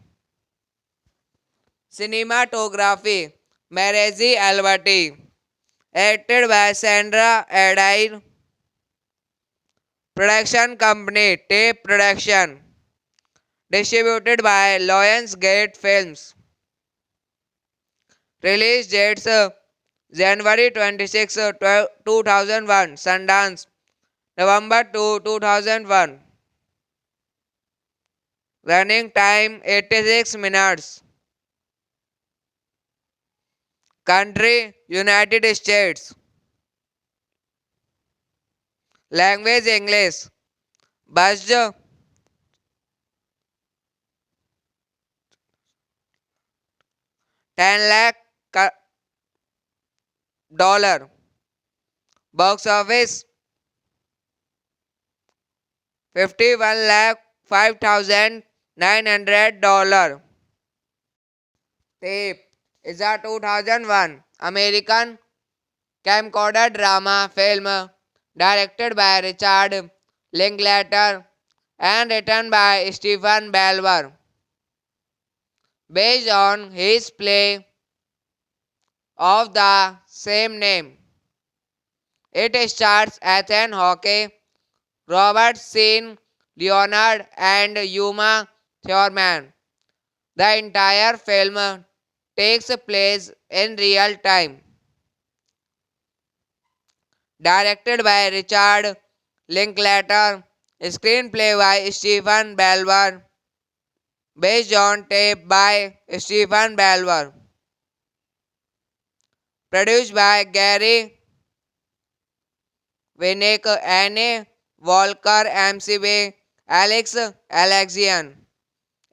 Cinematography Marezi Alberti. Acted by Sandra Adair. Production company Tape Production. Distributed by Lionsgate Films. Release dates January 26, 2001 Sundance, November 2, 2001. Running time 86 minutes. Country United States. Language English. Budget 10 lakh dollar. Box office 51 lakh $5,900. Tape is a 2001 American camcorder drama film directed by Richard Linklater and written by Stephen Belver, based on his play of the same name. It stars Ethan Hawke, Robert Sheen, Leonard, Uma Thurman. Cinematography Marezi Alberti. Acted by Sandra Adair. Production company Tape Production. Distributed by Lionsgate Films. Release dates January 26, 2001 Sundance, November 2, 2001. Running time 86 minutes. Country United States. Budget $10 lakh. Box office 51 lakh $5,900. Tape is a 2001 American camcorder drama film directed by Richard Linklater and written by Stephen Belver, based on his play of the same name. It stars Ethan Hawke, Robert Sheen, Leonard, and Uma Thurman. The entire film takes place in real time. Directed by Richard Linklater, screenplay by Stephen Belver, based on tape by Stephen Belver, produced by Gary Winnick, Anne Walker, MCB, Alex Alexian,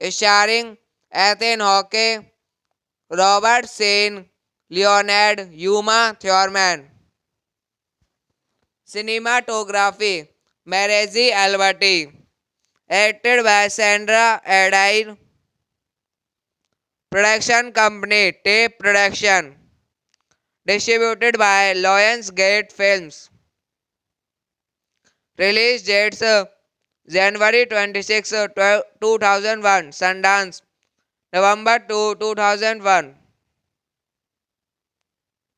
starring Ethan Hawke, Robert Sheen, Leonard Uma Thurman. Cinematography Marezi Alberti. Acted by Sandra Adair. Production company Tape Production. Distributed by Lionsgate Films. Release dates January 26, 2001 Sundance, November 2, 2001.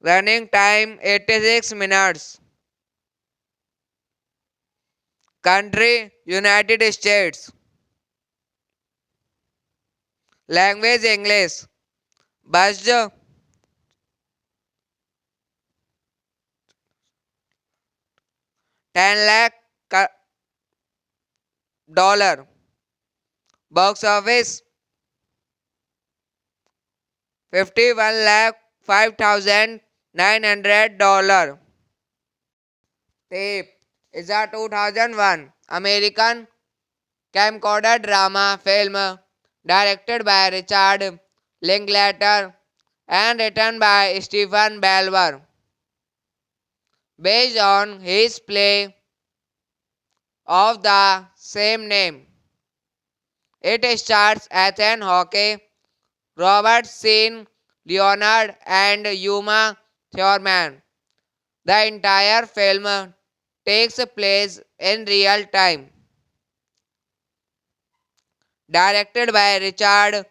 Running time 86 minutes. Country United States. Language English. budged 10 lakh dollar. Box office 51 lakh 5,900 dollar. Tape is a 2001 American camcorder drama film directed by Richard Linklater and written by Stephen Belver, based on his play of the same name. It stars Ethan Hawke, Robert Sean Leonard, and Uma Thurman. The entire film takes place in real time. Directed by Richard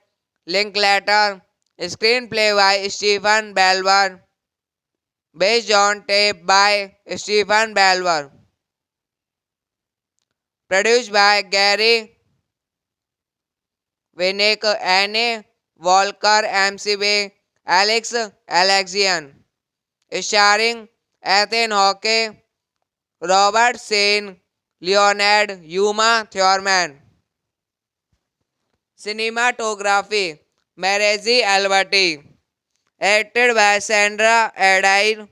Linklater, screenplay by Stephen Belver, based on tape by Stephen Belver, produced by Gary Winnick, Anne Walker, MCB, Alex Alexian, starring Ethan Hawke, Robert Sean Leonard, Uma Thurman. Cinematography Marezi Alberti, acted by Sandra Adair.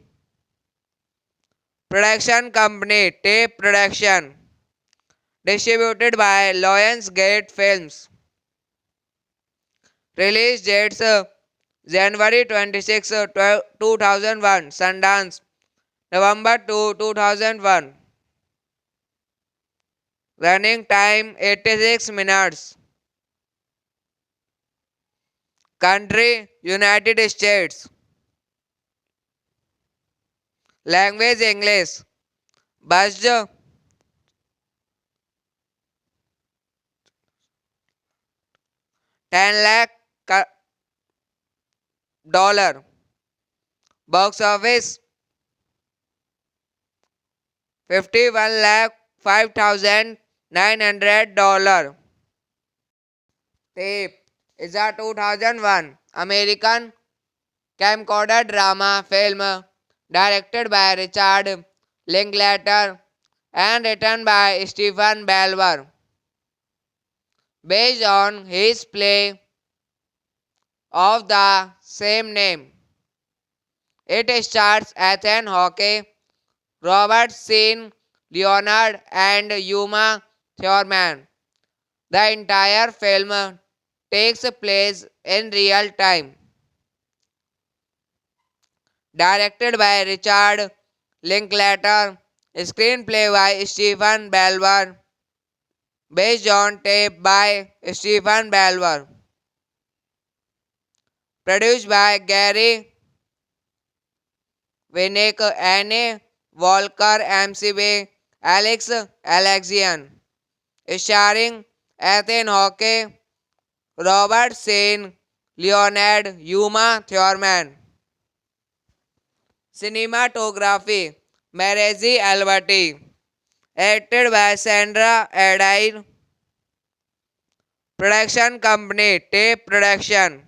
Production company Tape Production, distributed by Lionsgate Films. Release dates January 26, 2001, Sundance, November 2, 2001. Running time 86 minutes. Country United States. Language English. Budget 10 lakh dollar. Box office 51 lakh 5,900 dollar. Tape is a 2001 American camcorder drama film directed by Richard Linklater and written by Stephen Belver, based on his play of the same name. It stars Ethan Hawke, Robert Sean Leonard, and Uma Thurman. The entire film takes place in real time. Directed by Richard Linklater, screenplay by Stephen Belver, based on tape by Stephen Belver, produced by Gary Winnick, Anne Walker, MCB, Alex Alexian, starring Ethan Hawke, Robert Sean Leonard, Uma Thurman. Cinematography Marezi Alberti, acted by Sandra Adair. Production company Tape Production,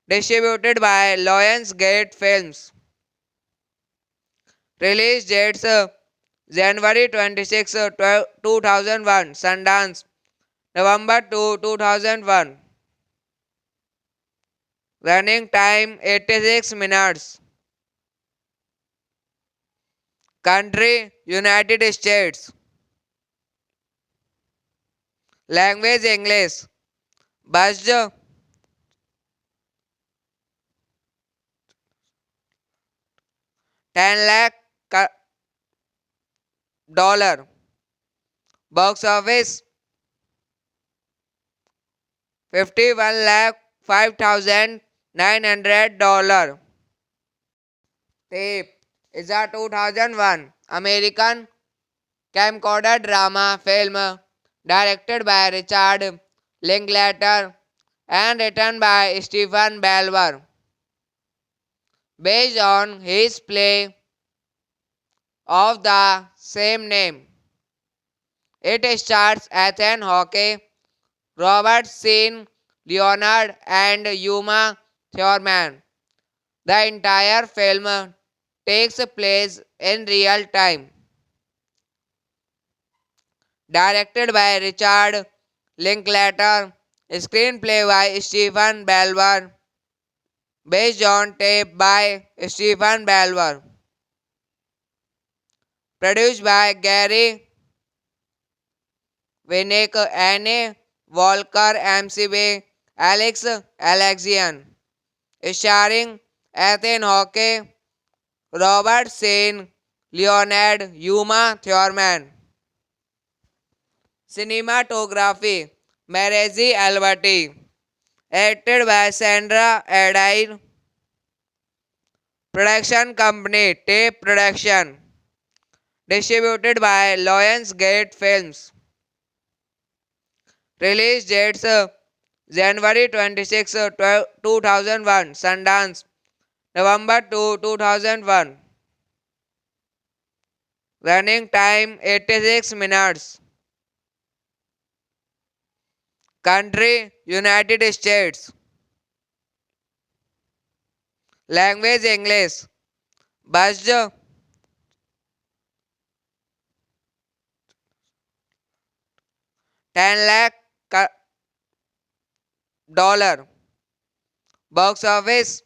distributed by Lionsgate Films. Release dates January 26, 2001, Sundance, November 2, 2001. Running time 86 minutes. Country United States. Language English. Budget 10 lakh dollar. Box office 51 lakh 5,900 dollar. Tape is a 2001 American camcorder drama film directed by Richard Linklater and written by Stephen Belver, based on his play of the same name. It stars Ethan Hawke, Robert Sean Leonard, and Uma Thurman. The entire film takes place in real time. Directed by Richard Linklater, screenplay by Stephen Belver, based on tape by Stephen Belver, produced by Gary Winnick, Anne Walker, MCB, Alex Alexian, starring Ethan Hawke, Robert Shane, Leonard Yuma Thurman. Cinematography Marezi Alberti, edited by Sandra Adair. Production company Tape Production, distributed by Lionsgate Films. Release dates January 26, 2001, Sundance, November 2, 2001. Running time 86 minutes. Country United States. Language English. Budget 10 lakh dollar. Box office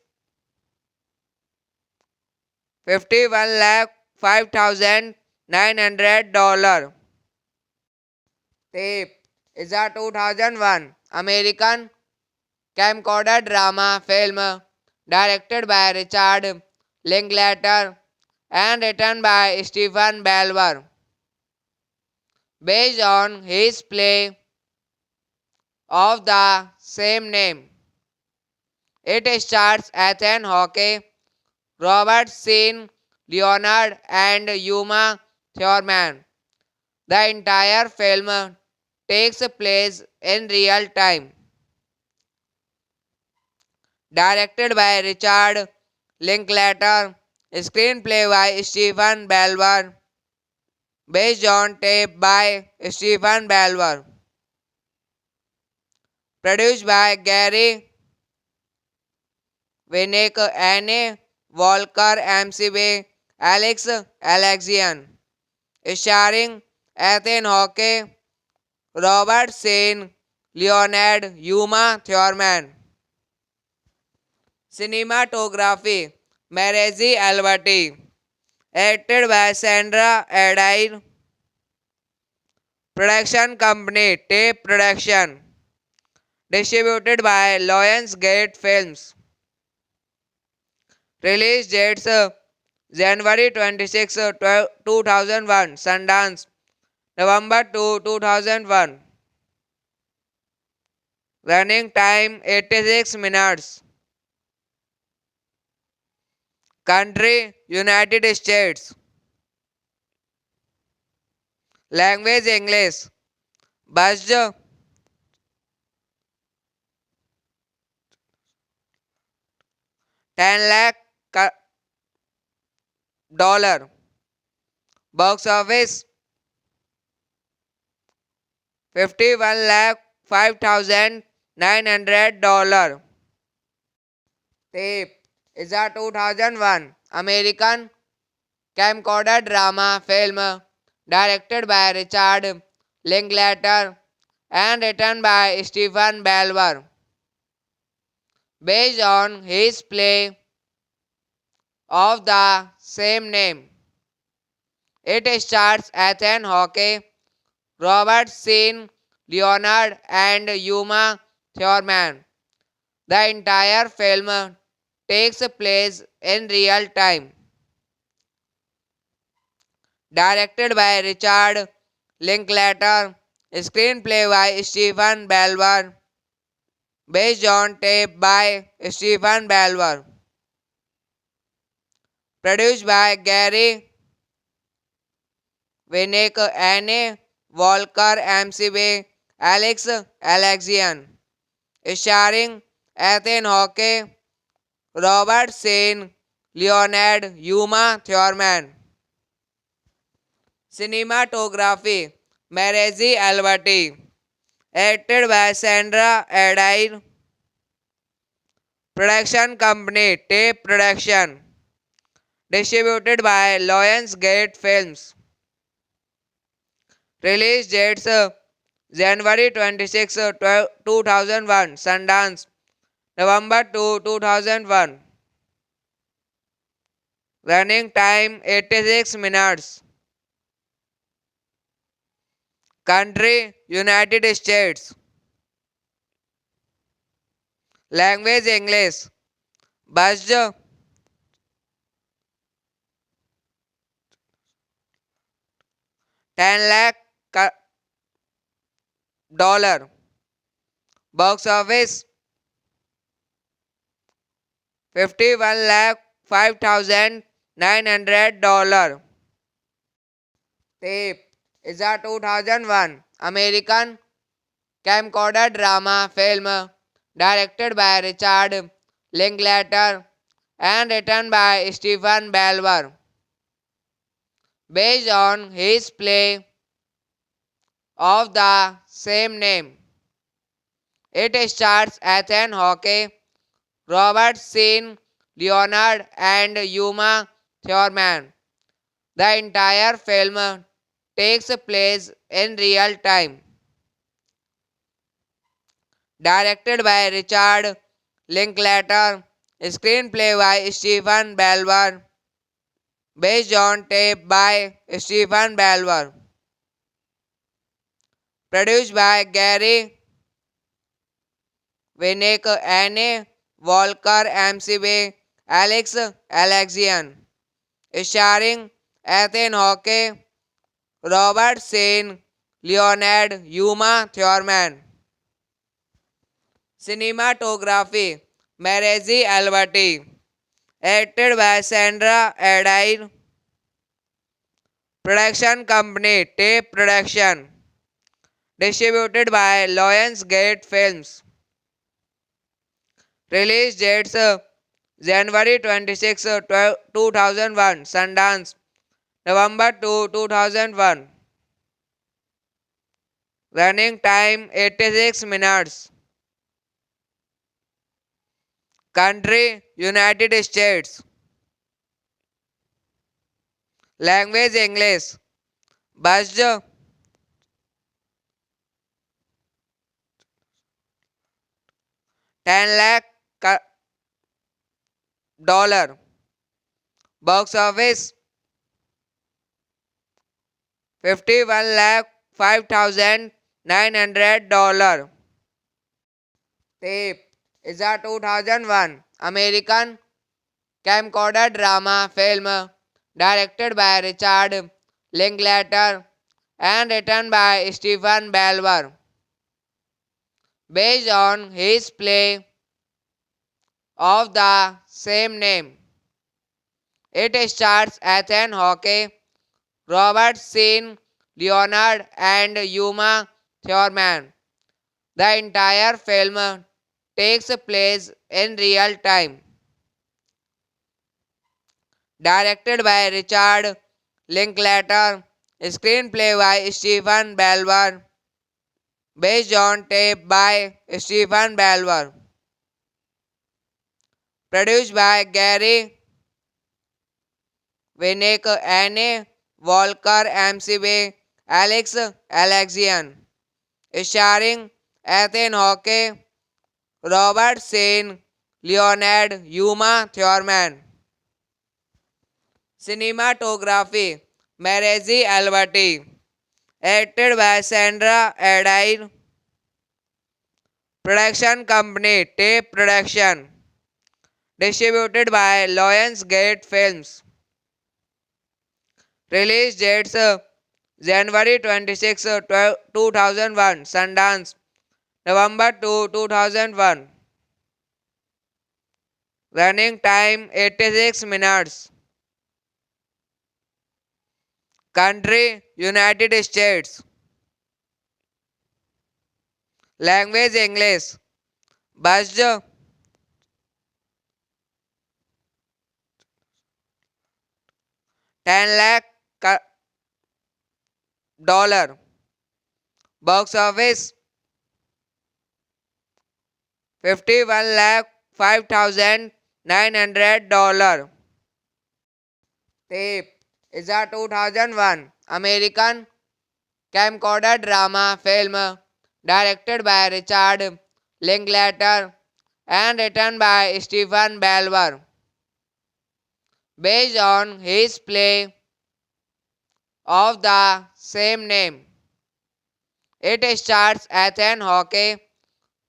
51 lakh $5,900. Tape is a 2001 American camcorder drama film directed by Richard Linklater and written by Stephen Belver, based on his play of the same name. It stars Ethan Hawke, Robert Sheen, Leonard, and Yuma Thurman. The entire film takes place in real time. Directed by Richard Linklater, screenplay by Stephen Belver, based on tape by Stephen Belver, produced by Gary Winnick, Anne Walker, MCB, Alex Alexian, starring Ethan Hawke, Robert Shane, Leonard Yuma Thurman. Cinematography Marezi Alberti, edited by Sandra Adair. Production company Tape Production, distributed by Lionsgate Films. Release dates January 26, 2001, Sundance, November 2, 2001. Running time 86 minutes. Country United States. Language English. Budget 10 lakh dollar. Box office 51 lakh $5,900. Tape is a 2001 American camcorder drama film directed by Richard Linklater and written by Stephen Belver, based on his play of the same name. It stars Ethan Hawke, Robert Sheen, Leonard, and Yuma Thurman. The entire film takes place in real time. Directed by Richard Linklater, screenplay by Stephen Belver, based on tape by Stephen Belver, produced by Gary Winnick, Anne Walker, MCB, Alex Alexian, starring Ethan Hawke, Robert Shane, Leonard Yuma Thurman. Cinematography Marezi Alberti, edited by Sandra Adair. Production company Tape Production. Distributed by Lionsgate Films. Release dates January 26, 2001 Sundance, November 2, 2001. Running time 86 minutes. Country United States. Language English. Budget 10 lakh dollar. Box office 51 lakh 5,900 dollar. Tape is a 2001 American camcorder drama film directed by Richard Linklater and written by Stephen Belver, based on his play of the same name. It stars Ethan Hawke, Robert Sean Leonard, and Uma Thurman. The entire film takes place in real time. Directed by Richard Linklater, screenplay by Stephen Belver, based on tape by Stephen Belver, produced by Gary Winnick, Anne Walker, MCB, Alex Alexian, starring Ethan Hawke, Robert Sean Leonard, Uma Thurman. Cinematography Marezi Alberti, acted by Sandra Adair. Production company Tape Production. Distributed by Lionsgate Films. Release dates January 26, 2001 Sundance, November 2, 2001. Running time 86 minutes. Country United States. Language English. Budget 10 lakh dollar. Box office 51 lakh 5,900 dollar. Tape is a 2001 American camcorder drama film directed by Richard Linklater and written by Stephen Belver, based on his play of the same name. It stars Ethan Hawke, Robert Sean Leonard, and Uma Thurman. The entire film takes place in real time. Directed by Richard Linklater, screenplay by Stephen Belver, based on tape by Stephen Belver, produced by Gary Winnick, Anne Walker, MCB, Alex Alexian, starring Ethan Hawke, Robert Sean Leonard, Uma Thurman. Cinematography Marezi Alberti, acted by Sandra Adair. Production company Tape Production. Distributed by Lionsgate Films. Release dates January 26, 2001 Sundance, November 2, 2001. Running time 86 minutes. Country United States. Language English. Budget 10 lakh dollar. Box office 51 lakh $5,900. Tape is a 2001 American camcorder drama film directed by Richard Linklater and written by Stephen Belver, based on his play of the same name. It stars Ethan Hawke,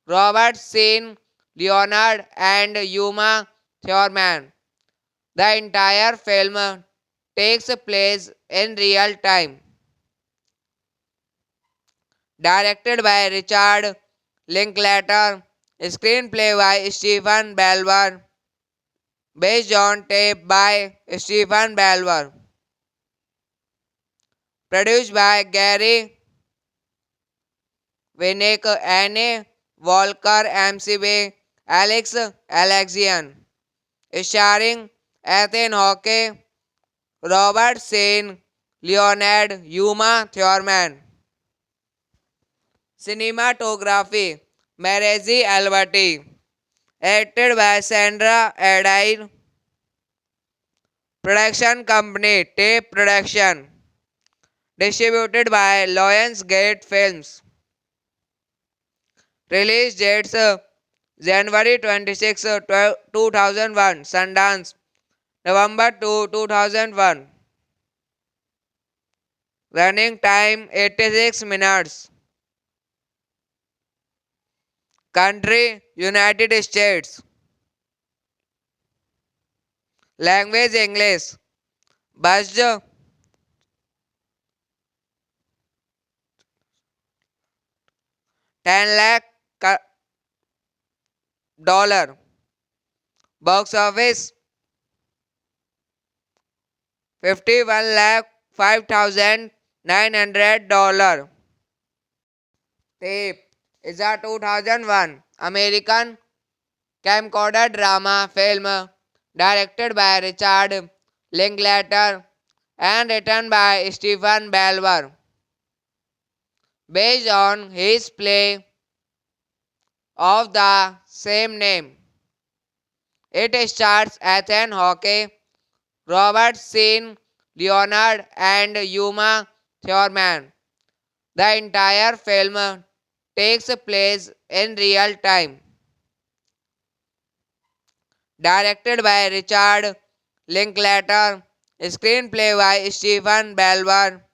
Robert Sean Leonard, and Uma Thurman. The entire film takes place in real time. Directed by Richard Linklater, screenplay by Stephen Belver, based on tape by Stephen Belver, produced by Gary Winnick, Anne Walker, MCB, Alex Alexian, starring Ethan Hawke, Robert Sean Leonard, Uma Thurman. Cinematography Marezi Alberti, acted by Sandra Adair. Production company Tape Production, distributed by Lionsgate Films. Release dates January 26, 2001, Sundance, November 2, 2001. Running time 86 minutes. Country United States. Language English. Budget $10 lakh. Box office 51,05,900. Tape is a 2001 American camcorder drama film directed by Richard Linklater and written by Stephen Belver, based on his play of the same name. It stars Ethan Hawke, Robert Sean Leonard, and Uma Thurman. The entire film takes place in real time. Directed by Richard Linklater, screenplay by Stephen Belver,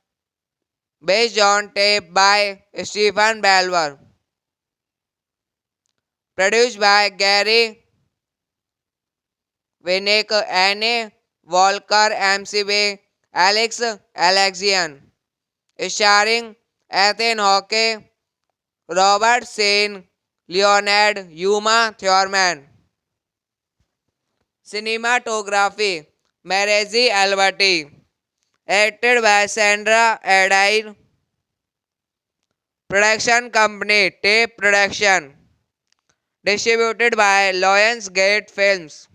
based on tape by Stephen Belver, produced by Gary Winnick, Anne Walker, MCB, Alex Alexian, starring Ethan Hawke, Robert Sean Leonard, Uma Thurman. Cinematography Marezi Alberti, acted by Sandra Adair. Production company Tape Production, distributed by Lionsgate Films.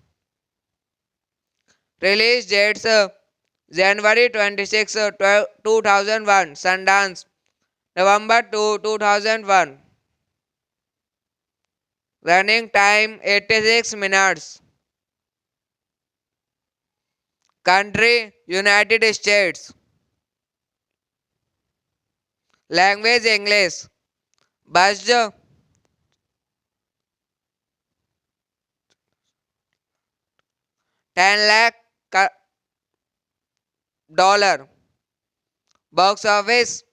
Release dates January 26, 2001, Sundance, November 2, 2001. Running time 86 minutes. Country United States. Language English. Budget $10 lakh. Box office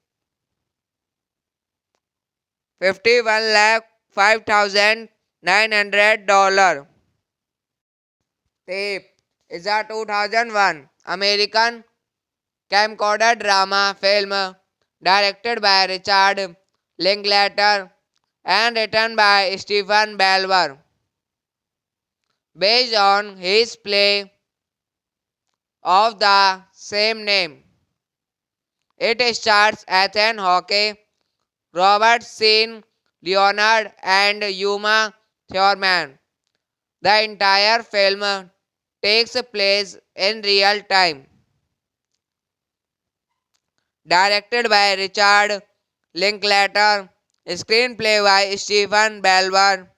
51,05,900. Tape is a 2001 American camcorder drama film directed by Richard Linklater and written by Stephen Belver, based on his play of the same name. It stars Ethan Hawke, Robert Sean Leonard, and Uma Thurman. The entire film takes place in real time. Directed by Richard Linklater, screenplay by Stephen Belver,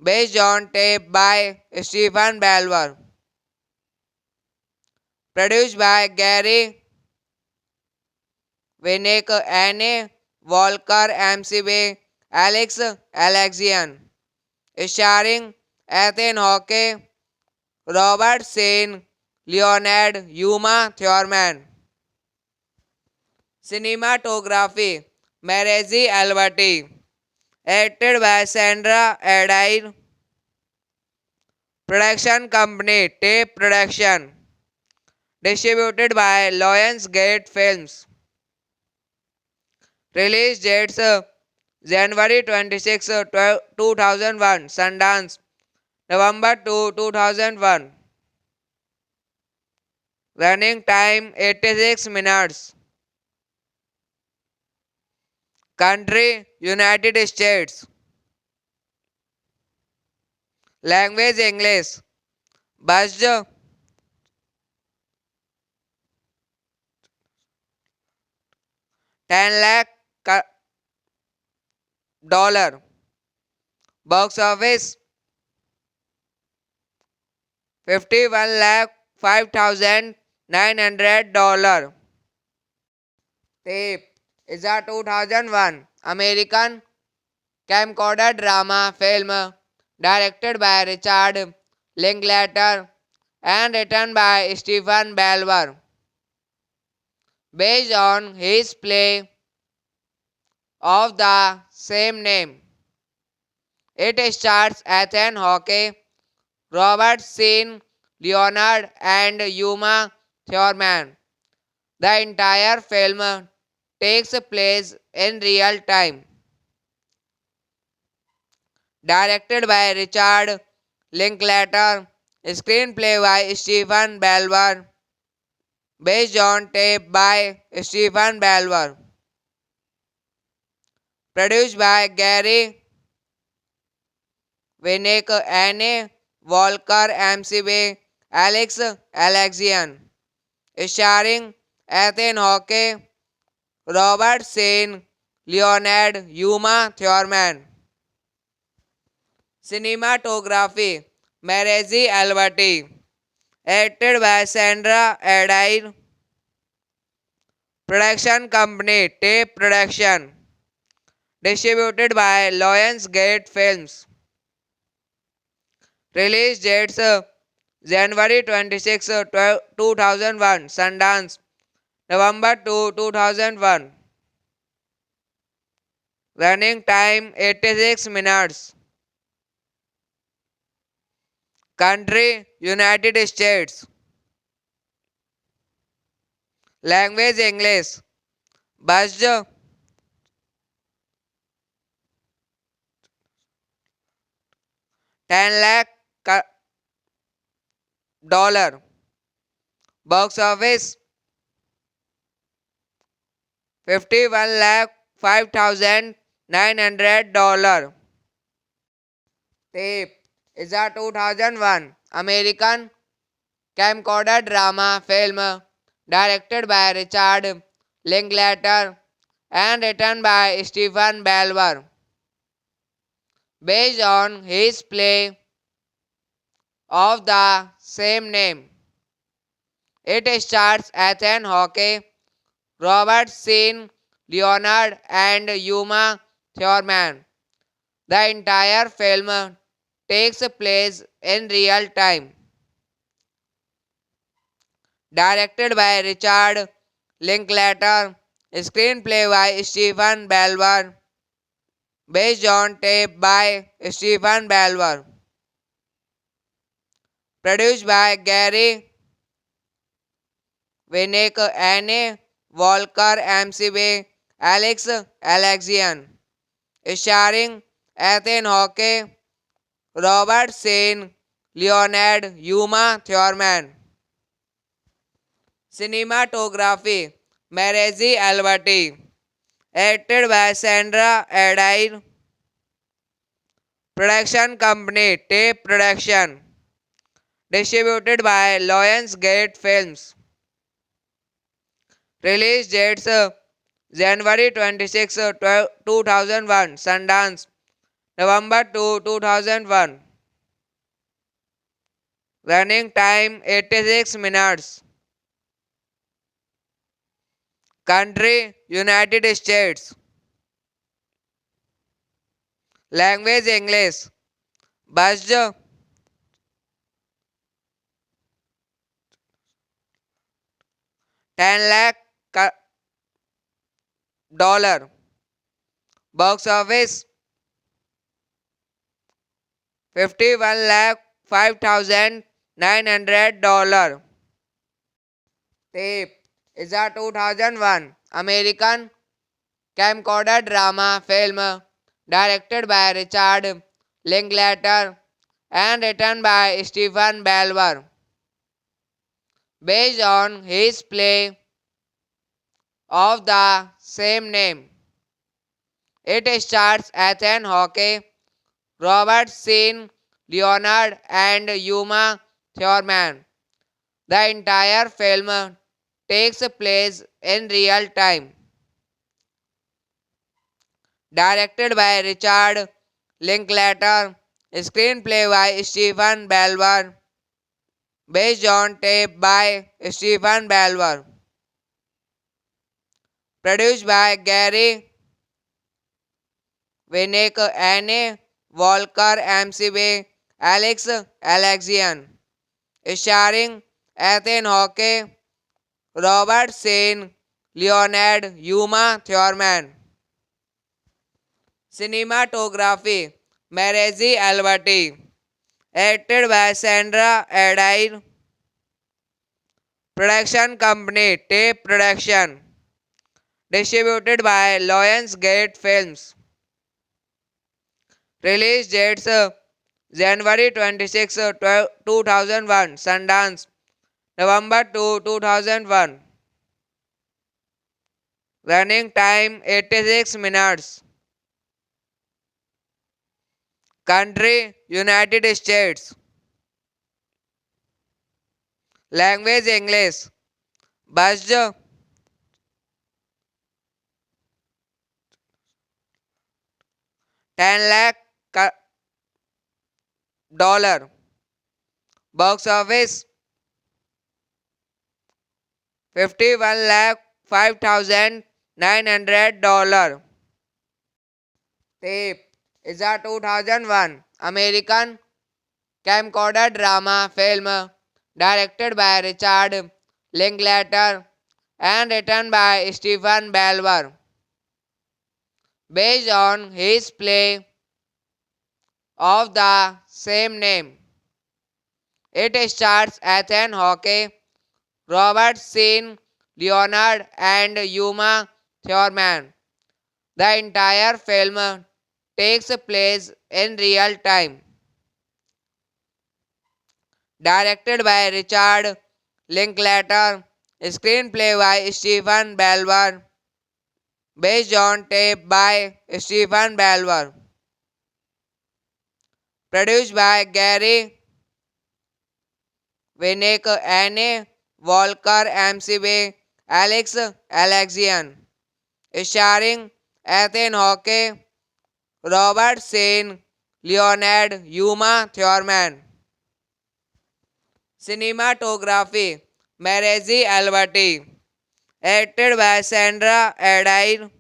Based on tape by Stephen Belver. Produced by Gary Winnick, Anne Walker, MCB, Alex Alexian. Starring Ethan Hawke, Robert Shane, Leonard, Uma Thurman. Cinematography Marezi Alberti. Acted by Sandra Adair. Production company Tape Production. Distributed by Lionsgate Films. Release dates January 26, 2001. Sundance November 2, 2001. Running time 86 minutes. Country United States. Language English. Budget 10 lakh dollar. Box office 51 lakh $5,900. Tape is a 2001 American camcorder drama film directed by Richard Linklater and written by Stephen Belver, based on his play of the same name. It stars Ethan Hawke, Robert Sheen, Leonard, and Uma Thurman. The entire film takes place in real time. Directed by Richard Linklater, screenplay by Stephen Belver, based on tape by Stephen Belver. Produced by Gary Winnick, Anne Walker, MCB, Alex Alexian. Starring Ethan Hawke, Robert Shane, Leonard, Uma Thurman. Cinematography Marezi Alberti. Acted by Sandra Adair. Production company Tape Production. Distributed by Lionsgate Films. Release dates: January 26, 2001. Sundance November 2, 2001. Running time 86 minutes. Country United States. Language English. Budget 10 lakh dollar. Box office 51 lakh $5,900. Tape is a 2001 American camcorder drama film directed by Richard Linklater and written by Stephen Belver, based on his play of the same name. It stars Ethan Hawke, Robert Sheen, Leonard, and Uma Thurman. The entire film takes place in real time. Directed by Richard Linklater, screenplay by Stephen Belver, based on tape by Stephen Belver. Produced by Gary Winnick, Anne Walker, MCB, Alex Alexian. Starring Ethan Hawke, Robert Shane, Leonard, Uma Thurman. Cinematography Marezi Alberti. Acted by Sandra Adair. Production company Tape Production. Distributed by Lionsgate Films. Release dates: January 26, 2001. Sundance November 2, 2001. Running time 86 minutes. Country United States. Language English. Budget 10 lakh dollar. Box office 51 lakh 5,900 dollar. Tape is a 2001 American camcorder drama film directed by Richard Linklater and written by Stephen Belver, based on his play of the same name. It stars Ethan Hawke, Robert Sean Leonard, and Uma Thurman. The entire film takes place in real time. Directed by Richard Linklater, screenplay by Stephen Belver, based on tape by Stephen Belver, produced by Gary Winnick, Anne Walker, MCB, Alex Alexian, starring Ethan Hawke, Robert Sean Leonard, Uma Thurman. Cinematography Marezi Alberti, acted by Sandra Adair. Production company Tape Production, distributed by Lionsgate Films. Release dates January 26, 2001, Sundance, November 2, 2001. Running time 86 minutes. Country United States. Language English. Budget 10 lakh dollar. Box office 51 lakh 5,900 dollar. Tape is a 2001 American camcorder drama film directed by Richard Linklater and written by Stephen Belver, based on his play of the same name. It stars Ethan Hawke, Robert Sean Leonard, and Uma Thurman. The entire film takes place in real time. Directed by Richard Linklater, screenplay by Stephen Belver, based on tape by Stephen Belver, produced by Gary Winnick, Anne Walker, MCB, Alex Alexian, starring Ethan Hawke, Robert Sean Leonard, Uma Thurman. Cinematography Marezi Alberti, acted by Sandra Adair.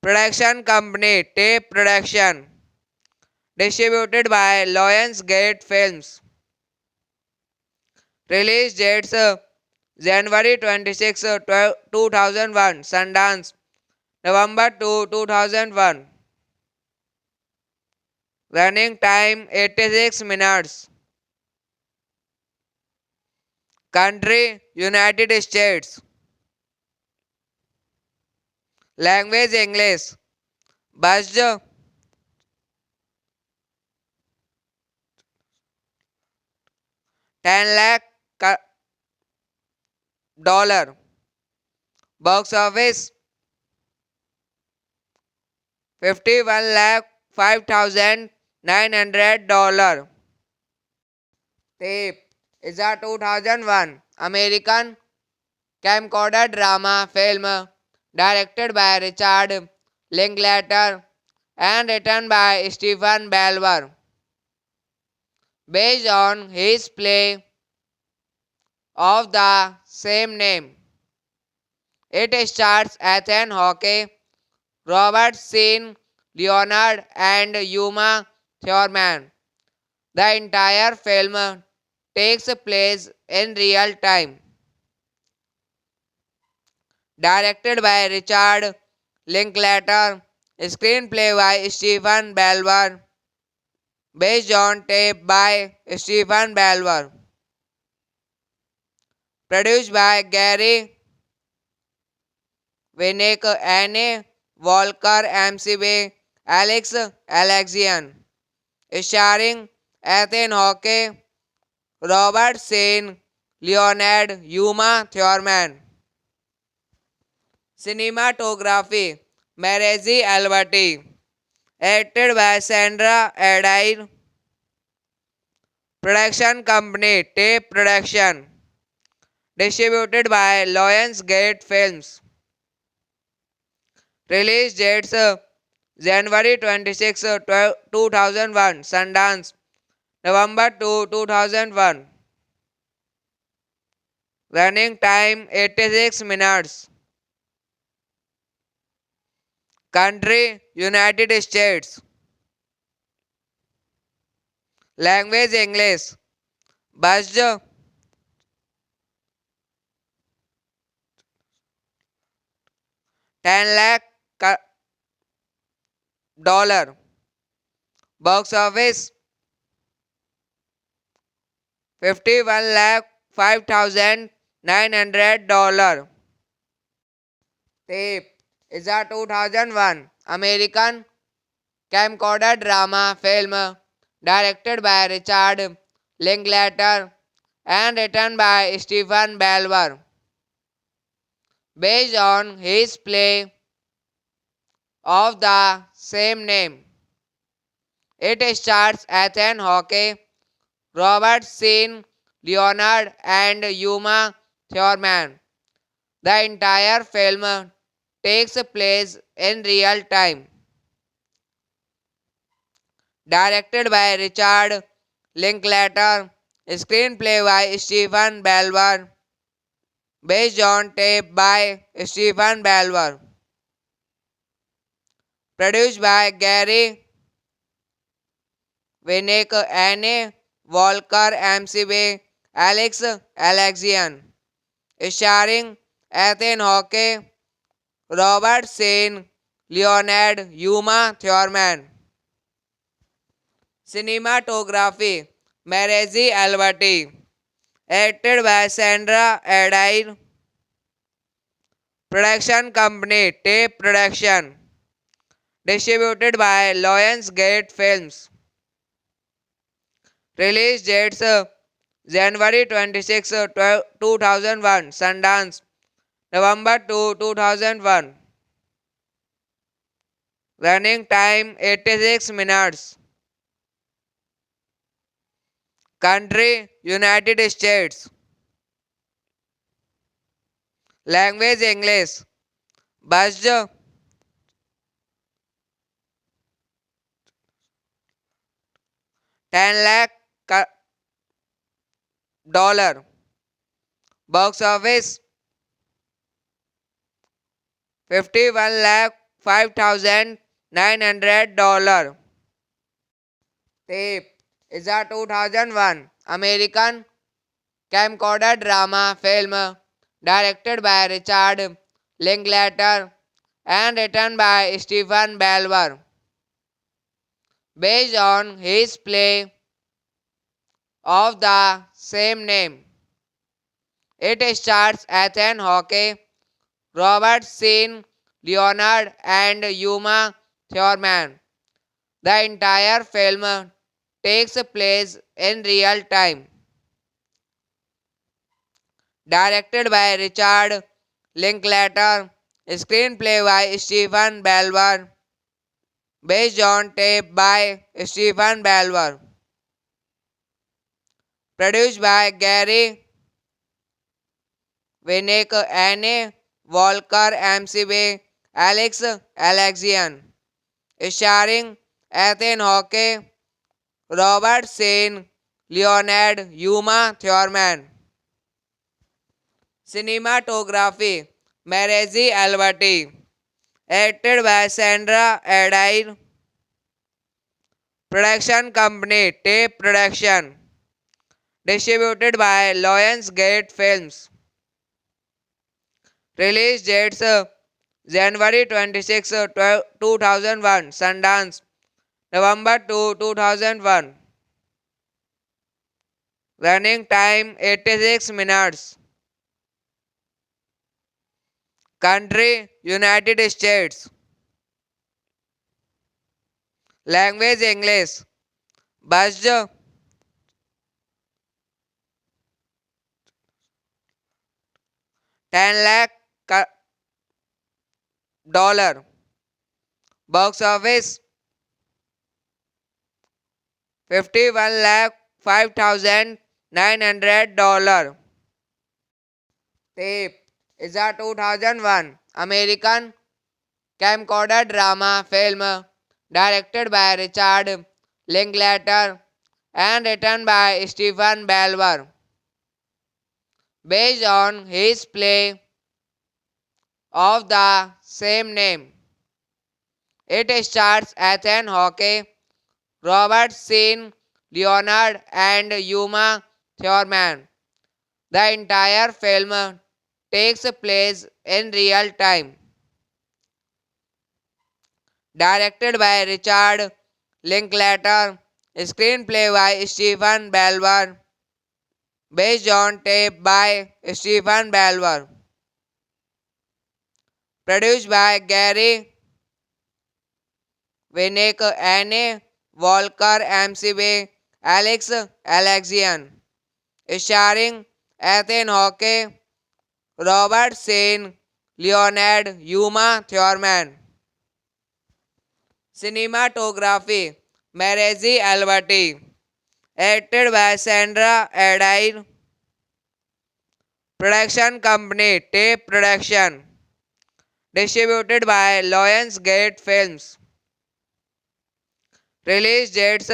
Production company Tape Production, distributed by Lionsgate Films. Release dates January 26, 2001, Sundance, November 2, 2001. Running time 86 minutes. Country United States. Language English. Budget 10 lakh dollar. Box office 51 lakh 5,900 dollar. Tape is a 2001 American camcorder drama film directed by Richard Linklater and written by Stephen Belver, based on his play of the same name. It stars Ethan Hawke, Robert Sean Leonard, and Uma Thurman. The entire film takes place in real time. Directed by Richard Linklater, screenplay by Stephen Belver, based on tape by Stephen Belver, produced by Gary Winnick, Anne Walker, MCB, Alex Alexian, starring Ethan Hawke, Robert Sean Leonard, Uma Thurman. Cinematography Marezi Alberti, acted by Sandra Adair. Production company Tape Production, distributed by Lionsgate Films. Release dates January 26, 2001, Sundance, November 2, 2001. Running time 86 minutes. Country United States. Language English. Budget 10 lakh dollar. Box office 51 lakh $5,900. Tape is a 2001 American camcorder drama film directed by Richard Linklater and written by Stephen Belver, based on his play of the same name. It stars Ethan Hawke, Robert Sean Leonard, and Uma Thurman. The entire film takes place in real time. Directed by Richard Linklater, screenplay by Stephen Belver, based on tape by Stephen Belver, produced by Gary Winnick, Anne Walker, MCB, Alex Alexian, starring Ethan Hawke, Robert Sean Leonard, Uma Thurman. Cinematography Marezi Alberti, acted by Sandra Adair. Production company Tape Production, distributed by Lionsgate Films. Release dates January 26, 2001, Sundance, November 2, 2001. Running time 86 minutes. Country United States. Language English. Budget 10 lakh dollar. Box office 51 lakh $5,900. Tape is a 2001 American camcorder drama film directed by Richard Linklater and written by Stephen Belver, based on his play of the same name. It stars Ethan Hawke, Robert Sean Leonard, and Uma Thurman. The entire film takes place in real time. Directed by Richard Linklater, screenplay by Stephen Belver, based on tape by Stephen Belver, produced by Gary Winnick, Anne Walker, MCB, Alex Alexian, starring Ethan Hawke, Robert Sheen, Leonard Uma Thurman. Cinematography Marezi Alberti. Acted by Sandra Adair. Production company Tape Production. Distributed by Lionsgate Films. Release dates January 26, 2001 Sundance, November 2, 2001. Running time 86 minutes. Country United States. Language English. Budget 10 lakh dollar. Box office 51 lakh $5,900. Tape is a 2001 American camcorder drama film directed by Richard Linklater and written by Stephen Belver, based on his play of the same name. It stars Ethan Hawke, Robert Sheen, Leonard and Uma Thurman. The entire film takes place in real time. Directed by Richard Linklater, screenplay by Stephen Belver, based on tape by Stephen Belver, produced by Gary Winnick, Anne Walker, MCB, Alex Alexian, starring Ethan Hawke, Robert Sheen, Leonard Uma Thurman. Cinematography Marezi Alberti. Acted by Sandra Adair. Production company Tape Production. Distributed by Lionsgate Films. Release dates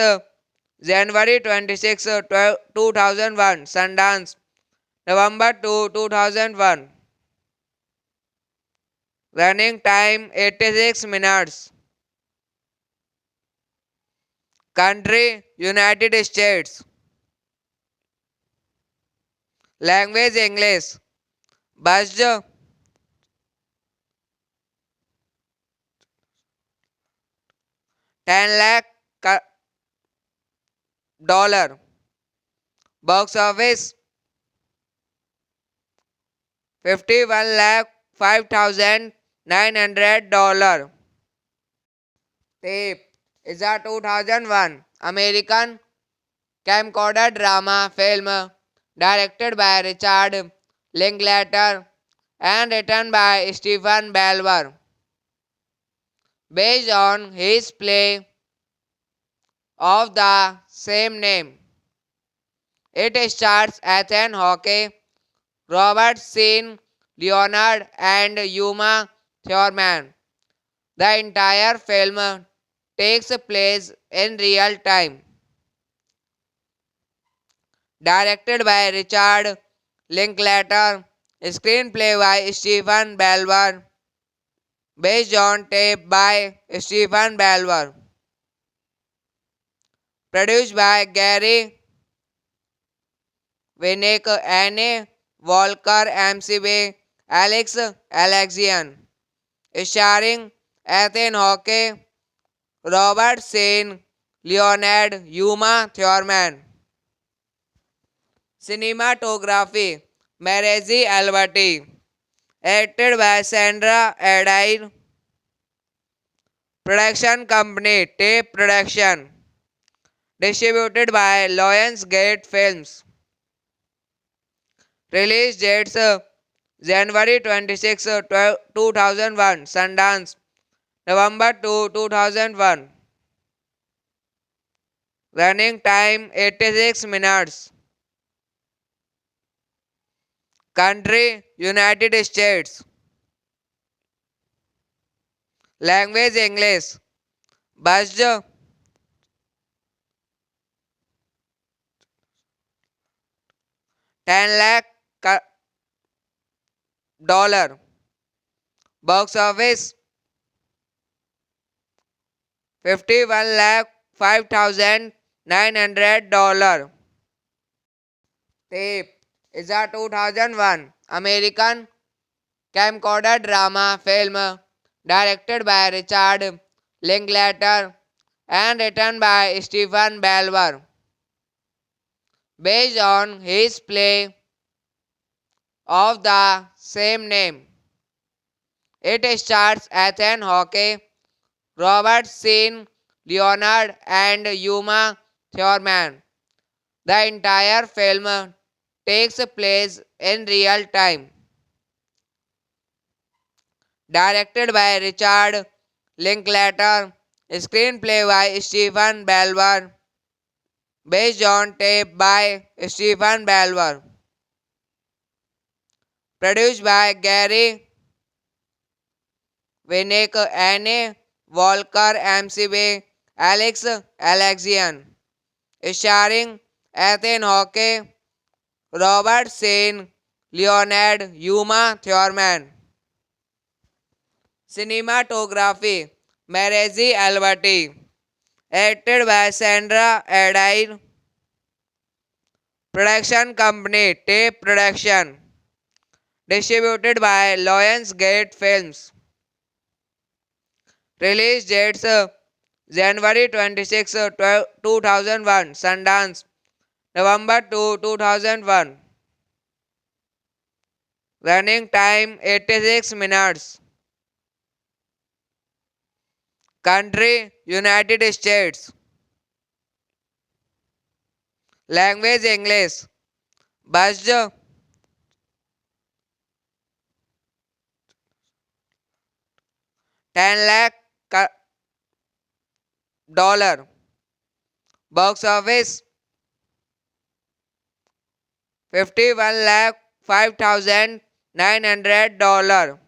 January 26, 2001 Sundance, November 2, 2001. Running time 86 minutes. Country United States. 'Language English. Budget 10 lakh dollar. Box office 51 lakh $5,900. Tape is a 2001 American camcorder drama film directed by Richard Linklater and written by Stephen Belver, based on his play of the same name. It stars Ethan Hawke, Robert Sheen, Leonard and Uma Thurman. The entire film takes place in real time. Directed by Richard Linklater, screenplay by Stephen Belver, based on tape by Stephen Belver, produced by Gary Winnick, Anne Walker, MCB, Alex Alexian, starring Ethan Hawke, Robert Sheen, Leonard Uma Thurman. Cinematography Marezi Alberti. Acted by Sandra Adair. Production company Tape Production. Distributed by Lionsgate Films. Release dates January 26, 2001 Sundance, November 2, 2001. Running time 86 minutes. Country United States. Language English. buzzed 10 lakh dollar. Box office 51 lakh 5,900 dollar. Tape is a 2001 American camcorder drama film directed by Richard Linklater and written by Stephen Belver, based on his play of the same name. It stars Ethan Hawke, Robert Sean Leonard, and Uma Thurman. The entire film takes place in real time. Directed by Richard Linklater, screenplay by Stephen Belver, based on tape by Stephen Belver, produced by Gary Winnick, Anne Walker, MCB, Alex Alexian, starring Ethan Hawke, Robert Sean Leonard, Uma Thurman. Cinematography Marezi Alberti, acted by Sandra Adair. Production company Tape Production, distributed by Lionsgate Films. Release dates January 26, 2001, Sundance, November 2, 2001. Running time 86 minutes. Country United States. Language English. Budget 10 lakh dollar. Box office 51 lakh $5,900.